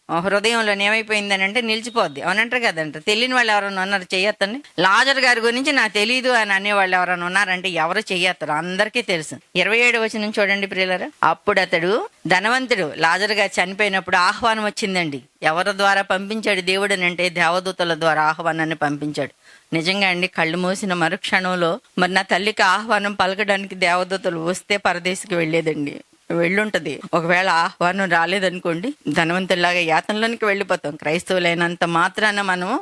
హృదయంలో ఏమైపోయిందని అంటే నిలిచిపోద్ది. అవునంటారు కదంటారు. తెలియని వాళ్ళు ఎవరైనా ఉన్నారు? చెయ్యొద్దండి. లాజర్ గారి గురించి నాకు తెలీదు అని అనేవాళ్ళు ఎవరైనా ఉన్నారంటే ఎవరు చెయ్యొత్తారు, అందరికీ తెలుసు. 27వ వచనం చూడండి ప్రియులారా. అప్పుడు అతడు ధనవంతుడు లాజర్ గారు చనిపోయినప్పుడు ఆహ్వానం వచ్చిందండి. ఎవరి ద్వారా పంపించాడు దేవుడు అని అంటే, దేవదూతల ద్వారా ఆహ్వానాన్ని పంపించాడు. నిజంగా అండి, కళ్ళు మూసిన మరుక్షణంలో మరి నా తల్లికి ఆహ్వానం పలకడానికి దేవదూతలు వస్తే పరదేశికి వెళ్ళేదండి, వెళ్ళుంటది. ఒకవేళ ఆహ్వానం రాలేదనుకోండి, ధనవంతుల్లాగా యాతనలోనికి వెళ్ళిపోతాం. క్రైస్తవులైనంత మాత్రాన మనం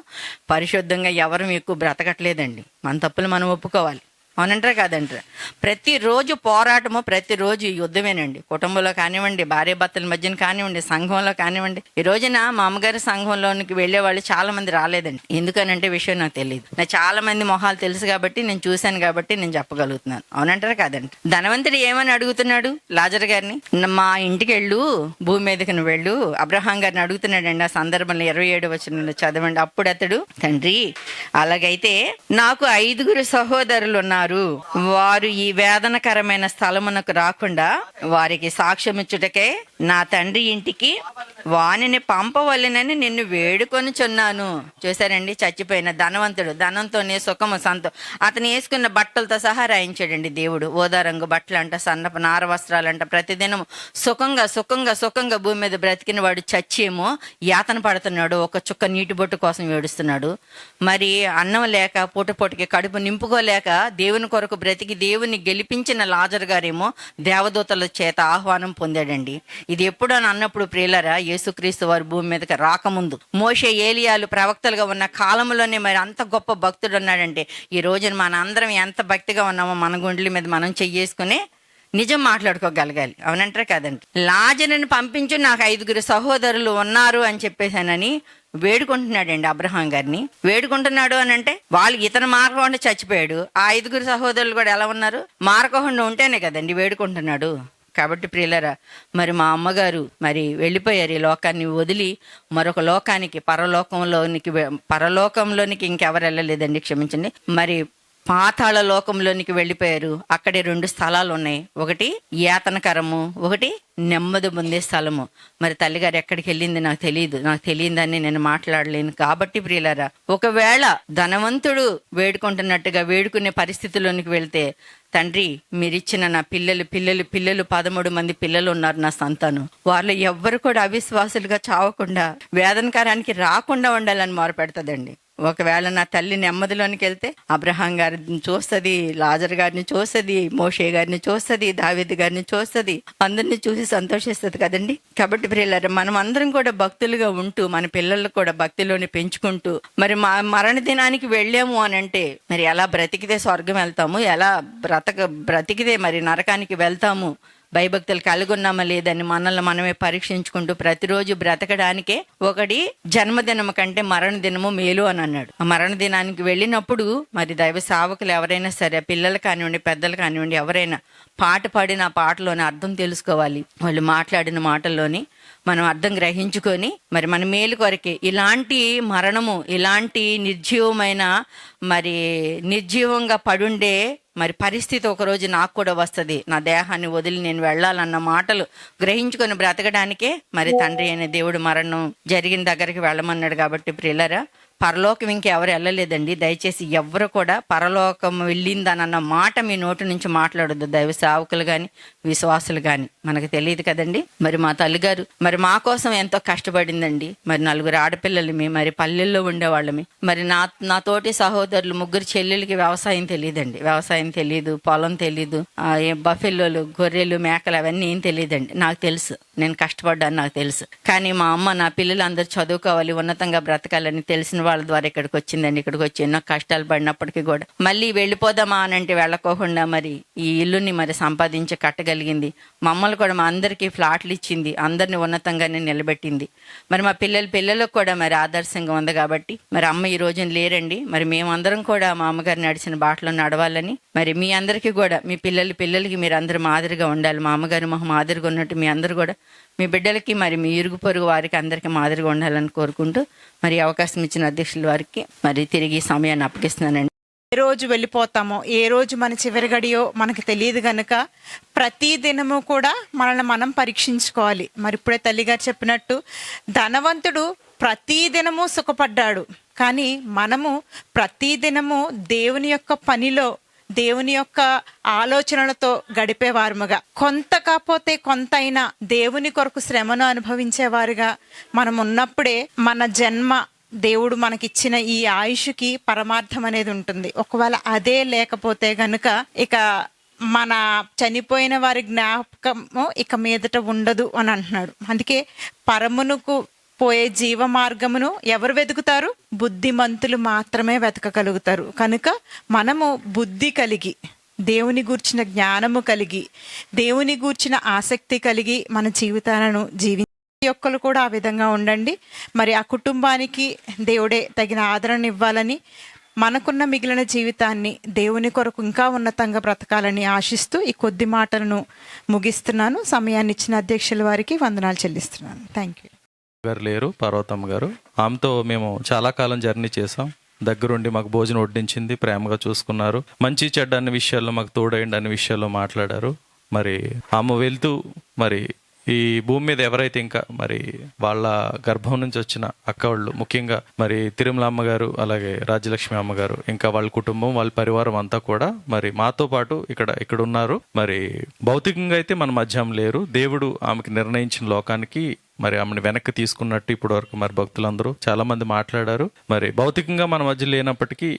పరిశుద్ధంగా ఎవరు ఎక్కువ బ్రతకట్లేదండి. మన తప్పులు మనం ఒప్పుకోవాలి. అవునంటారా కాదంటారా? ప్రతిరోజు పోరాటము, ప్రతిరోజు యుద్ధమేనండి. కుటుంబంలో కానివ్వండి, భార్య భర్తల మధ్యన కానివ్వండి, సంఘంలో కానివ్వండి. ఈ రోజున మా అమ్మగారి సంఘంలోనికి వెళ్ళే వాళ్ళు చాలా మంది రాలేదండి. ఎందుకనంటే విషయం నాకు తెలియదు. నాకు చాలా మంది మొహాలు తెలుసు కాబట్టి, నేను చూశాను కాబట్టి నేను చెప్పగలుగుతున్నాను. అవునంటారా కాదంట? ధనవంతుడు ఏమని అడుగుతున్నాడు లాజర్ గారిని? మా ఇంటికి వెళ్ళు, భూమి మీదకి నువ్వు వెళ్ళు. అబ్రహాం గారిని అడుగుతున్నాడండి. ఆ సందర్భంలో 27వ వచనంలో చదవండి. అప్పుడు అతడు, తండ్రి అలాగైతే నాకు 5 సహోదరులు ఉన్నారు, వారు ఈ వేదనకరమైన స్థలమునకు రాకుండా వారికి సాక్ష్యమిచ్చుటకే నా తండ్రి ఇంటికి వానిని పంపవలెనని నిన్ను వేడుకొనిచున్నాను. చూసారండి, చచ్చిపోయిన ధనవంతుడు, ధనంతోనే సుఖము సంతో అతను వేసుకున్న బట్టలతో సహా రాయించాడండి దేవుడు. ఓదారంగు బట్టలు అంట, సన్నపు నార వస్త్రాలంట, ప్రతిదినం సుఖంగా భూమి మీద బ్రతికిన వాడు చచ్చేమో యాతన పడుతున్నాడు, ఒక చుక్క నీటి బొట్టు కోసం ఏడుస్తున్నాడు. మరి అన్నం లేక పూటకి కడుపు నింపుకోలేక దేవుని కొరకు బ్రతికి దేవుని గెలిపించిన లాజర్ గారేమో దేవదూతల చేత ఆహ్వానం పొందాడండి. ఇది ఎప్పుడు అని అన్నప్పుడు ప్రియులారా, యేసుక్రీస్తు వారు భూమి మీదకి రాకముందు మోషే, ఏలియాలు ప్రవక్తలుగా ఉన్న కాలంలోనే మరి అంత గొప్ప భక్తుడు ఉన్నాడంటే, ఈ రోజున మన అందరం ఎంత భక్తిగా ఉన్నామో మన గుండెల మీద మనం చెయ్యేసుకుని నిజం మాట్లాడుకోగలగాలి. అవునంటారా కాదండి? లాజరుని పంపించు, నాకు 5 సహోదరులు ఉన్నారు అని చెప్పేసానని వేడుకుంటున్నాడండి అబ్రహాం గారిని. వేడుకుంటున్నాడు అని అంటే వాళ్ళు ఇతను మారకుండా చచ్చిపోయాడు. ఆ 5 సహోదరులు కూడా ఎలా ఉన్నారు? మారకుండా ఉంటేనే కదండి వేడుకుంటున్నాడు. కాబట్టి ప్రియులరా, మరి మా అమ్మగారు మరి వెళ్ళిపోయారు ఈ లోకాన్ని వదిలి మరొక లోకానికి, పరలోకంలోనికి ఇంకెవరు వెళ్ళలేదండి, క్షమించండి. మరి పాతాళ లోకంలోనికి వెళ్ళిపోయారు. అక్కడే 2 స్థలాలు ఉన్నాయి. ఒకటి యాతనకరము, ఒకటి నెమ్మది పొందే స్థలము. మరి తల్లిగారు ఎక్కడికి వెళ్ళింది నాకు తెలియదని నేను మాట్లాడలేను. కాబట్టి ప్రియులారా, ఒకవేళ ధనవంతుడు వేడుకుంటున్నట్టుగా వేడుకునే పరిస్థితిలోనికి వెళ్తే తండ్రి మీరిచ్చిన నా పిల్లలు 13 మంది పిల్లలు ఉన్నారు నా సంతానం. వాళ్ళు ఎవ్వరు కూడా అవిశ్వాసులుగా చావకుండా వేదనకరానికి రాకుండా ఉండాలని మొరపెడతదండి. ఒకవేళ నా తల్లి నెమ్మదిలోనికి వెళ్తే అబ్రహాం గారిని చూస్తుంది, లాజర్ గారిని చూస్తుంది, మోషే గారిని చూస్తుంది, దావీదు గారిని చూస్తుంది, అందరినీ చూసి సంతోషిస్తుంది కదండి. కాబట్టి ప్రియులారా, మనం అందరం కూడా భక్తులుగా ఉంటూ మన పిల్లలు కూడా భక్తిలోని పెంచుకుంటూ మరి మరణ దినానికి వెళ్ళాము అని అంటే మరి ఎలా బ్రతికితే స్వర్గం వెళ్తాము, ఎలా బ్రతికితే మరి నరకానికి వెళ్తాము, భయభక్తులు కలిగి ఉన్నామా లేదని మనల్ని మనమే పరీక్షించుకుంటూ ప్రతిరోజు బ్రతకడానికే ఒకటి జన్మదినము కంటే మరణ దినము మేలు అని అన్నాడు. ఆ మరణ దినానికి వెళ్ళినప్పుడు మరి దైవ సేవకులు ఎవరైనా సరే, పిల్లలు కానివ్వండి పెద్దలు కానివ్వండి, ఎవరైనా పాట పాడిన ఆ పాటలోని అర్థం తెలుసుకోవాలి. వాళ్ళు మాట్లాడిన మాటల్లోని మనం అర్థం గ్రహించుకొని మరి మన మేలు కొరకే ఇలాంటి మరణము, ఇలాంటి నిర్జీవంగా పడుండే మరి పరిస్థితి ఒకరోజు నాకు కూడా వస్తుంది, నా దేహాన్ని వదిలి నేను వెళ్ళాలన్న మాటలు గ్రహించుకొని బ్రతకడానికే మరి తండ్రి అనే దేవుడు మరణం జరిగిన దగ్గరికి వెళ్ళమన్నాడు. కాబట్టి ప్రియులారా, పరలోకం ఇంకెవరు వెళ్ళలేదండి. దయచేసి ఎవరు కూడా పరలోకం వెళ్ళిందనన్న మాట మీ నోటి నుంచి మాట్లాడొద్దు. దైవ సేవకులు కానీ విశ్వాసులు కానీ. మనకు తెలియదు కదండి. మరి మా తల్లిగారు మరి మా కోసం ఎంతో కష్టపడిందండి. మరి 4 ఆడపిల్లలమి, మరి పల్లెల్లో ఉండేవాళ్ళమి. మరి నా తోటి సహోదరులు 3 చెల్లెలకి వ్యవసాయం తెలియదు, పొలం తెలీదు, బఫెల్లోలు, గొర్రెలు, మేకలు అవన్నీ ఏం తెలియదండి. నాకు తెలుసు, నేను కష్టపడ్డాను, నాకు తెలుసు. కానీ మా అమ్మ నా పిల్లలు అందరూ చదువుకోవాలి, ఉన్నతంగా బ్రతకాలని తెలిసిన వాళ్ళ ద్వారా ఇక్కడికి వచ్చిందండి. ఇక్కడికి వచ్చి ఎన్నో కష్టాలు పడినప్పటికీ కూడా మళ్ళీ వెళ్ళిపోదామా అని అంటే వెళ్ళకోకుండా మరి ఈ ఇల్లుని మరి సంపాదించి కట్టగలిగింది. మమ్మల్ని కూడా మా అందరికీ ఫ్లాట్లు ఇచ్చింది, అందరిని ఉన్నతంగానే నిలబెట్టింది. మరి మా పిల్లలకు కూడా మరి ఆదర్శంగా ఉంది. కాబట్టి మరి అమ్మ ఈ రోజున లేరండి. మరి మేమందరం కూడా మా అమ్మగారు నడిచిన బాటలో నడవాలని మరి మీ అందరికీ కూడా మీ పిల్లలకి మీరు అందరూ మాదిరిగా ఉండాలి. మా అమ్మగారు మాకు మాదిరిగా ఉన్నట్టు మీ అందరూ కూడా మీ బిడ్డలకి మరి మీ ఇరుగు పొరుగు వారికి అందరికీ మాదిరిగా ఉండాలని కోరుకుంటూ మరి అవకాశం ఇచ్చిన అధ్యక్షుల వారికి మరి తిరిగి సమయాన్ని అప్పగిస్తున్నానండి. ఏ రోజు వెళ్ళిపోతామో, ఏ రోజు మన చివరి గడియో మనకు తెలియదు కనుక ప్రతి దినము కూడా మనల్ని మనం పరీక్షించుకోవాలి. మరి ఇప్పుడే తల్లిగారు చెప్పినట్టు ధనవంతుడు ప్రతి దినము సుఖపడ్డాడు, కానీ మనము ప్రతి దినము దేవుని యొక్క పనిలో, దేవుని యొక్క ఆలోచనలతో గడిపేవారుగా, కొంత కాకపోతే కొంత అయినా దేవుని కొరకు శ్రమను అనుభవించేవారుగా మనం ఉన్నప్పుడే మన జన్మ, దేవుడు మనకిచ్చిన ఈ ఆయుష్కి పరమార్థం అనేది ఉంటుంది. ఒకవేళ అదే లేకపోతే గనుక ఇక మన చనిపోయిన వారి జ్ఞాపకము ఇక మీదట ఉండదు అని అంటున్నాడు. అందుకే పరమునకు పోయే జీవ మార్గమును ఎవరు వెతుకుతారు? బుద్ధిమంతులు మాత్రమే వెతకగలుగుతారు. కనుక మనము బుద్ధి కలిగి, దేవుని గూర్చిన జ్ఞానము కలిగి, దేవుని గూర్చిన ఆసక్తి కలిగి మన జీవితాలను ఒక్కరు కూడా ఆ విధంగా ఉండండి. మరి ఆ కుటుంబానికి దేవుడే తగిన ఆదరణ ఇవ్వాలని, మనకున్న మిగిలిన జీవితాన్ని దేవుని కొరకు ఇంకా ఉన్నతంగా బ్రతకాలని ఆశిస్తూ ఈ కొద్ది మాటలను ముగిస్తున్నాను. సమయాన్ని ఇచ్చిన అధ్యక్షుల వారికి వందనాలు చెల్లిస్తున్నాను. Thank you. గారు లేరు, పార్వతమ్మ గారు. ఆమెతో మేము చాలా కాలం జర్నీ చేసాం. దగ్గరుండి మాకు భోజనం వడ్డించింది, ప్రేమగా చూసుకున్నారు, మంచి చెడ్డ అన్ని విషయాల్లో మాకు తోడైండి అన్ని విషయాల్లో మాట్లాడారు. మరి ఆమె వెళ్తూ మరి ఈ భూమి మీద ఎవరైతే ఇంకా మరి వాళ్ళ గర్భం నుంచి వచ్చిన అక్క వాళ్ళు, ముఖ్యంగా మరి తిరుమల అమ్మగారు, అలాగే రాజ్యలక్ష్మి అమ్మగారు, ఇంకా వాళ్ళ కుటుంబం, వాళ్ళ పరివారం అంతా కూడా మరి మాతో పాటు ఇక్కడ ఉన్నారు. మరి భౌతికంగా అయితే మన మధ్యం లేరు. దేవుడు ఆమెకి నిర్ణయించిన లోకానికి మరి ఆమెను వెనక్కి తీసుకున్నట్టు ఇప్పటి వరకు మరి భక్తులందరూ చాలా మంది మాట్లాడారు. మరి భౌతికంగా మన మధ్య లేనప్పటికీ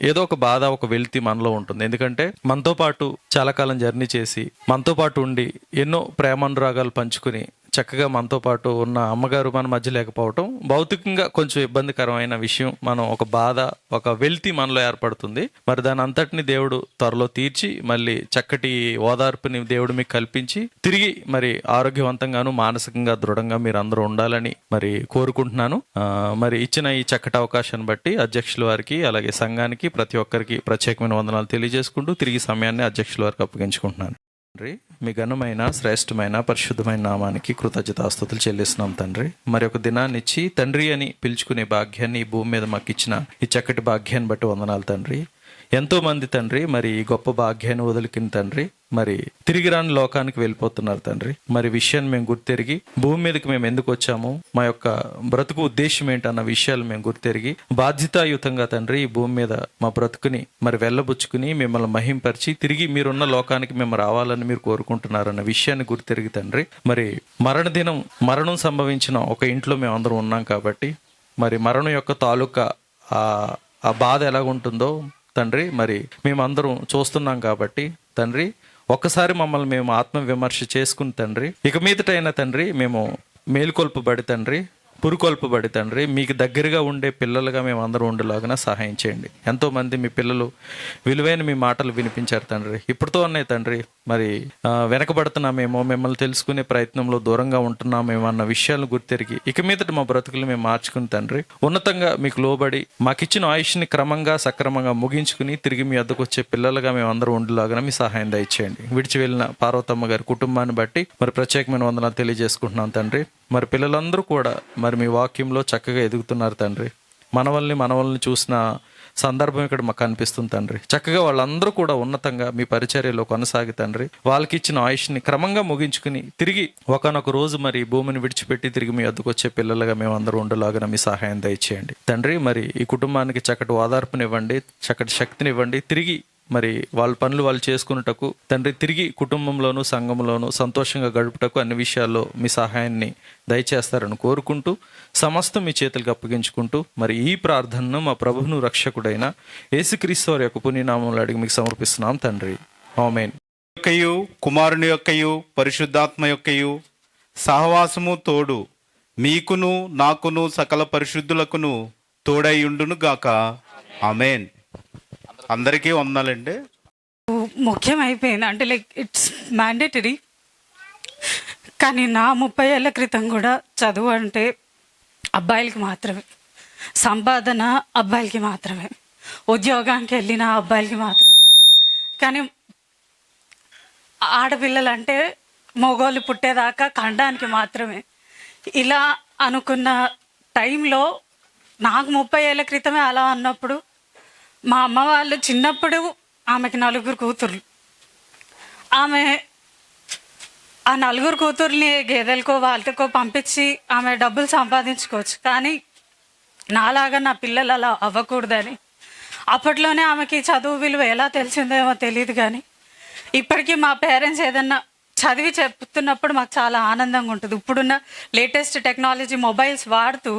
ఏదో ఒక బాధ, ఒక వెలితి మనలో ఉంటుంది. ఎందుకంటే మనతో పాటు చాలా కాలం జర్నీ చేసి, మనతో పాటు ఉండి ఎన్నో ప్రేమానురాగాలు పంచుకుని చక్కగా మనతో పాటు ఉన్న అమ్మగారు మన మధ్య లేకపోవటం భౌతికంగా కొంచెం ఇబ్బందికరమైన విషయం. మనం ఒక బాధ, ఒక వెలితి మనలో ఏర్పడుతుంది. మరి దాని అంతటిని దేవుడు త్వరలో తీర్చి మళ్ళీ చక్కటి ఓదార్పుని దేవుడు మీకు కల్పించి తిరిగి మరి ఆరోగ్యవంతంగాను మానసికంగా దృఢంగా మీరు అందరూ ఉండాలని మరి కోరుకుంటున్నాను. మరి ఇచ్చిన ఈ చక్కటి అవకాశాన్ని బట్టి అధ్యక్షుల వారికి, అలాగే సంఘానికి, ప్రతి ఒక్కరికి ప్రత్యేకమైన వందనాలు తెలియజేసుకుంటూ తిరిగి సమయాన్ని అధ్యక్షుల వారికి అప్పగించుకుంటున్నాను. తండ్రి, మీ ఘనమైన, శ్రేష్టమైన, పరిశుద్ధమైన నామానికి కృతజ్ఞతాస్తుతులు చెల్లిస్తున్నాం తండ్రి. మరి ఒక దినాన్ని ఇచ్చి తండ్రి అని పిలుచుకునే భాగ్యాన్ని ఈ భూమి మీద మాకు ఇచ్చిన ఈ చక్కటి భాగ్యాన్ని బట్టి వందనాలు తండ్రి. ఎంతో మంది తండ్రి మరి ఈ గొప్ప భాగ్యాన్ని వదిలికిన తండ్రి మరి తిరిగి రాని లోకానికి వెళ్ళిపోతున్నారు తండ్రి. మరి విషయాన్ని మేము గుర్తెరిగి భూమి మీదకి మేము ఎందుకు వచ్చాము, మా యొక్క బ్రతుకు ఉద్దేశం ఏంటన్న విషయాలు మేము గుర్తెరిగి బాధ్యతాయుతంగా తండ్రి ఈ భూమి మీద మా బ్రతుకుని మరి వెళ్ళబుచ్చుకుని మిమ్మల్ని మహింపరిచి తిరిగి మీరున్న లోకానికి మేము రావాలని మీరు కోరుకుంటున్నారన్న విషయాన్ని గుర్తెరిగి తండ్రి మరి మరణం సంభవించిన ఒక ఇంట్లో మేము అందరం ఉన్నాం కాబట్టి మరి మరణం యొక్క తాలూకా ఆ బాధ ఎలాగుంటుందో తండ్రి మరి మేమందరం చూస్తున్నాం కాబట్టి తండ్రి ఒక్కసారి మమ్మల్ని మేము ఆత్మవిమర్శ చేసుకుని తండ్రి ఇక మీదటైనా తండ్రి మేము మేలుకొల్పబడి తండ్రి పురుకొల్పబడి తండ్రి మీకు దగ్గరగా ఉండే పిల్లలుగా మేము అందరం ఉండేలాగా సహాయం చేయండి. ఎంతోమంది మీ పిల్లలు విలువైన మీ మాటలు వినిపించారు తండ్రి. ఇప్పుడుతో ఉన్నాయి తండ్రి మరి వెనకబడుతున్నామేమో, మిమ్మల్ని తెలుసుకునే ప్రయత్నంలో దూరంగా ఉంటున్నామేమో అన్న విషయాలను గుర్తెరిగి ఇక మీదట మా బ్రతుకులు మేము మార్చుకుని తండ్రి ఉన్నతంగా మీకు లోబడి మాకిచ్చిన ఆయుష్ని క్రమంగా సక్రమంగా ముగించుకుని తిరిగి మీ వద్దకు వచ్చే పిల్లలుగా మేము అందరూ ఉండేలాగా మీ సహాయం దయచేయండి. విడిచి వెళ్ళిన పార్వతమ్మ గారి కుటుంబాన్ని బట్టి మరి ప్రత్యేకమైన వందనాలు తెలియజేసుకుంటున్నాం తండ్రి. మరి పిల్లలందరూ కూడా మరి మీ వాక్యంలో చక్కగా ఎదుగుతున్నారు తండ్రి. మనవల్ని చూసిన సందర్భం ఇక్కడ మాకు కనిపిస్తుంది తండ్రి. చక్కగా వాళ్ళందరూ కూడా ఉన్నతంగా మీ పరిచర్యలో కొనసాగి తండ్రి వాళ్ళకి ఇచ్చిన ఆయుష్ని క్రమంగా ముగించుకుని తిరిగి ఒకనొక రోజు మరి భూమిని విడిచిపెట్టి తిరిగి మీ వద్దకు వచ్చే పిల్లలుగా మేము అందరూ ఉండేలాగా మీ సహాయం దయచేయండి తండ్రి. మరి ఈ కుటుంబానికి చక్కటి ఓదార్పునివ్వండి, చక్కటి శక్తినివ్వండి. తిరిగి మరి వాళ్ళ పనులు వాళ్ళు చేసుకున్నటకు తండ్రి తిరిగి కుటుంబంలోను సంఘంలోను సంతోషంగా గడుపుటకు అన్ని విషయాల్లో మీ సహాయాన్ని దయచేస్తారని కోరుకుంటూ సమస్తం మీ చేతులకు అప్పగించుకుంటూ మరి ఈ ప్రార్థనను మా ప్రభువును రక్షకుడైన యేసుక్రీస్తు వారి యొక్క పుణ్యనామంలో అడిగి మీకు సమర్పిస్తున్నాం తండ్రి. ఆమేన్. యొక్కయు కుమారుని యొక్కయు పరిశుద్ధాత్మ యొక్కయు సహవాసము తోడు మీకును నాకును సకల పరిశుద్ధులకును తోడైయుండును గాక. ఆమేన్. అందరికీ వందనాలండి. ముఖ్యమైపోయింది అంటే లైక్ ఇట్స్ మ్యాండేటరీ. కానీ నా 30 ఏళ్ళ క్రితం కూడా చదువు అంటే అబ్బాయిలకి మాత్రమే, సంపాదన అబ్బాయిలకి మాత్రమే, ఉద్యోగానికి వెళ్ళిన అబ్బాయిలకి మాత్రమే. కానీ ఆడపిల్లలు అంటే మగవాళ్ళు పుట్టేదాకా ఖండానికి మాత్రమే ఇలా అనుకున్న టైంలో నాకు 30 ఏళ్ళ క్రితమే అలా అన్నప్పుడు మా అమ్మ వాళ్ళు చిన్నప్పుడు ఆమెకి 4 కూతుర్లు. ఆమె ఆ 4 కూతుర్ని గేదెలకో వాళ్ళకో పంపించి ఆమె డబ్బులు సంపాదించుకోవచ్చు. కానీ నాలాగా నా పిల్లలు అలా అవ్వకూడదని అప్పట్లోనే ఆమెకి చదువు విలువ ఎలా తెలిసిందేమో తెలియదు. కానీ ఇప్పటికీ మా పేరెంట్స్ ఏదన్నా చదివి చెప్తున్నప్పుడు మాకు చాలా ఆనందంగా ఉంటుంది. ఇప్పుడున్న లేటెస్ట్ టెక్నాలజీ మొబైల్స్ వాడుతూ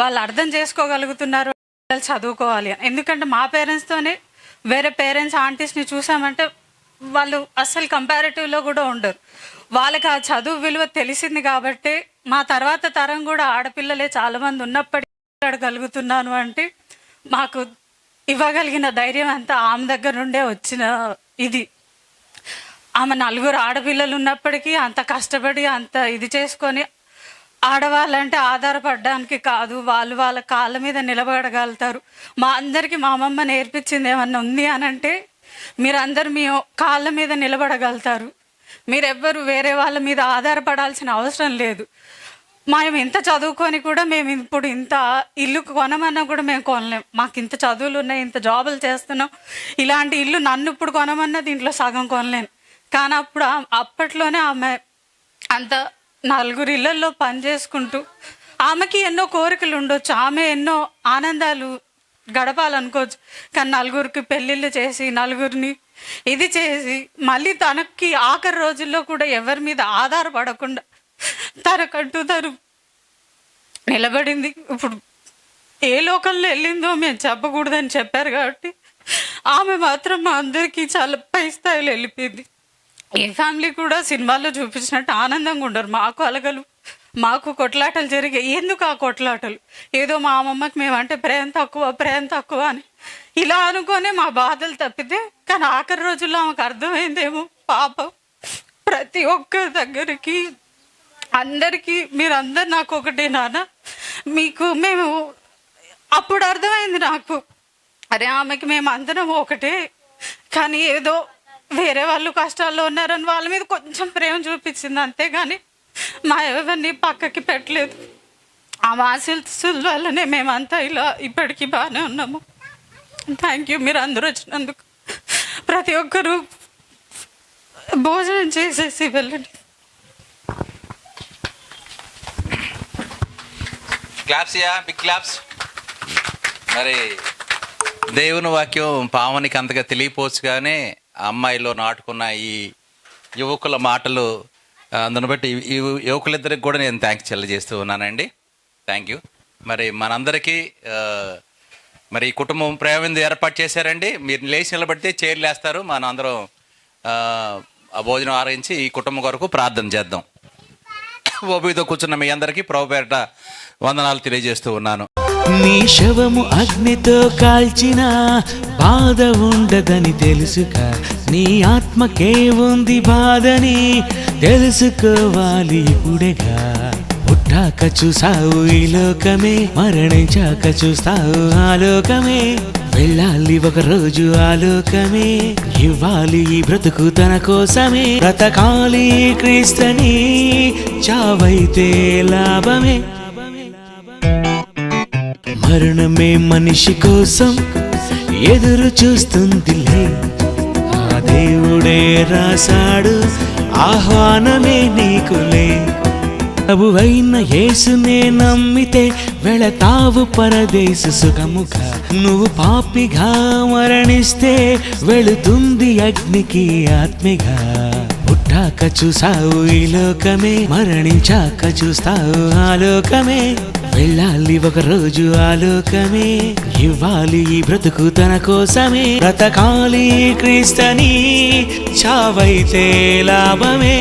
వాళ్ళు అర్థం చేసుకోగలుగుతున్నారు చదువుకోవాలి అని. ఎందుకంటే మా పేరెంట్స్తోనే వేరే పేరెంట్స్ ఆంటీస్ని చూసామంటే వాళ్ళు అస్సలు కంపారిటివ్లో కూడా ఉండరు. వాళ్ళకి ఆ చదువు విలువ తెలిసింది కాబట్టి మా తర్వాత తరం కూడా ఆడపిల్లలే చాలామంది ఉన్నప్పటికీ అడగలుగుతున్నాను అంటే మాకు ఇవ్వగలిగిన ధైర్యం అంతా ఆమె దగ్గర నుండే వచ్చిన ఇది. ఆమె 4 ఆడపిల్లలు ఉన్నప్పటికీ అంత కష్టపడి అంత ఇది చేసుకొని ఆడవాళ్ళంటే ఆధారపడడానికి కాదు, వాళ్ళు వాళ్ళ కాళ్ళ మీద నిలబడగలుగుతారు. మా అందరికీ మా అమ్మమ్మ నేర్పించింది ఏమన్నా ఉంది అని అంటే మీరందరూ మీ కాళ్ళ మీద నిలబడగలుగుతారు, మీరెవ్వరు వేరే వాళ్ళ మీద ఆధారపడాల్సిన అవసరం లేదు. మేము ఇంత చదువుకొని కూడా మేము ఇప్పుడు ఇంత ఇల్లు కొనమన్నా కూడా మేము కొనలేం. మాకు ఇంత చదువులు ఉన్నాయి, ఇంత జాబులు చేస్తున్నాం, ఇలాంటి ఇల్లు నన్ను ఇప్పుడు కొనమన్నా దీంట్లో సగం కొనలేను. కానీ అప్పట్లోనే ఆమె అంత 4 ఇళ్లలో పని చేసుకుంటూ ఆమెకి ఎన్నో కోరికలు ఉండొచ్చు, ఆమె ఎన్నో ఆనందాలు గడపాలనుకోవచ్చు. కానీ 4 పెళ్ళిళ్ళు చేసి 4 ఇది చేసి మళ్ళీ తనకి ఆఖరి రోజుల్లో కూడా ఎవరి మీద ఆధారపడకుండా తనకంటూ తను నిలబడింది. ఇప్పుడు ఏ లోకంలో వెళ్ళిందో మేము చెప్పకూడదని చెప్పారు కాబట్టి ఆమె మాత్రం మా అందరికీ చాలా పై స్థాయిలో వెళ్ళిపోయింది. ఏ ఫ్యామిలీ కూడా సినిమాల్లో చూపించినట్టు ఆనందంగా ఉండరు. మాకు అలగలు, మాకు కొట్లాటలు జరిగాయి. ఎందుకు ఆ కొట్లాటలు? ఏదో మా అమ్మమ్మకి మేమంటే ప్రేమ తక్కువ అని ఇలా అనుకోనే మా బాధలు తప్పితే. కానీ ఆఖరి రోజుల్లో ఆమెకు అర్థమైందేమో పాపం. ప్రతి ఒక్కరి దగ్గరికి అందరికీ మీరందరు నాకు ఒకటే నాన్న, మేము అప్పుడు అర్థమైంది నాకు, అరే ఆమెకి మేము అందరం ఒకటే. కానీ ఏదో వేరే వాళ్ళు కష్టాల్లో ఉన్నారని వాళ్ళ మీద కొంచెం ప్రేమ చూపించింది అంతేగాని మా ఎవరిని పక్కకి పెట్టలేదు. ఆ ఆశీస్సుల వల్లనే మేమంతా ఇలా ఇప్పటికీ బాగానే ఉన్నాము. Thank you. మీరు అందరూ వచ్చినందుకు. ప్రతి ఒక్కరూ భోజనం చేసేసి వెళ్ళండి. Claps yeah, big claps. మరి దేవుని వాక్యం పావనికి అంతగా తెలియపోవచ్చు, కానీ అమ్మాయిలో నాటుకున్న ఈ యువకుల మాటలు, అందును బట్టి ఈ యువకులిద్దరికి కూడా నేను థ్యాంక్స్ తెలియజేస్తూ ఉన్నానండి. Thank you. మరి మనందరికీ మరి ఈ కుటుంబం ప్రేమ ఏర్పాటు చేశారండి. మీరు లేచి నిలబడితే చైర్లు వేస్తారు, మనం అందరం ఆ భోజనం ఆరగించి ఈ కుటుంబం కొరకు ప్రార్థన చేద్దాం. ఓపికతో కూర్చున్న మీ అందరికీ ప్రభు పేరిట వందనాలు తెలియజేస్తూ ఉన్నాను. నీ శవము అగ్నితో కాల్చిన బాధ ఉండదని తెలుసుక, నీ ఆత్మకే ఉంది బాధని తెలుసుకోవాలి ఇప్పుడేగా. పుట్టాక చూసావు ఈ లోకమే, మరణించాక చూస్తావు ఆ లోకమే. వెళ్ళాలి ఒక రోజు ఆ లోకమే, ఇవ్వాలి ఈ బ్రతుకు తన కోసమే. బ్రతకాలి క్రీస్తని, చావైతే లాభమే. మరణమే మనిషి కోసం ఎదురు చూస్తుందిలే, ఆ దేవుడే రాశాడు ఆహ్వానమే నీకులే. ప్రభువైన యేసునే నమ్మితే వెళతావు పరదేశ సుఖముగా. నువ్వు పాపిగా మరణిస్తే వెళుతుంది అగ్నికి ఆత్మగా. పుట్టాక చూసావు ఈ లోకమే, మరణించాక చూస్తావు ఆ లోకమే. వెళ్ళాలి ఒక రోజు ఆ లోకమే, ఇవ్వాలి ఈ బ్రతుకు తన కోసమే. బ్రతకాలి క్రీస్తని, చావైతే లాభమే.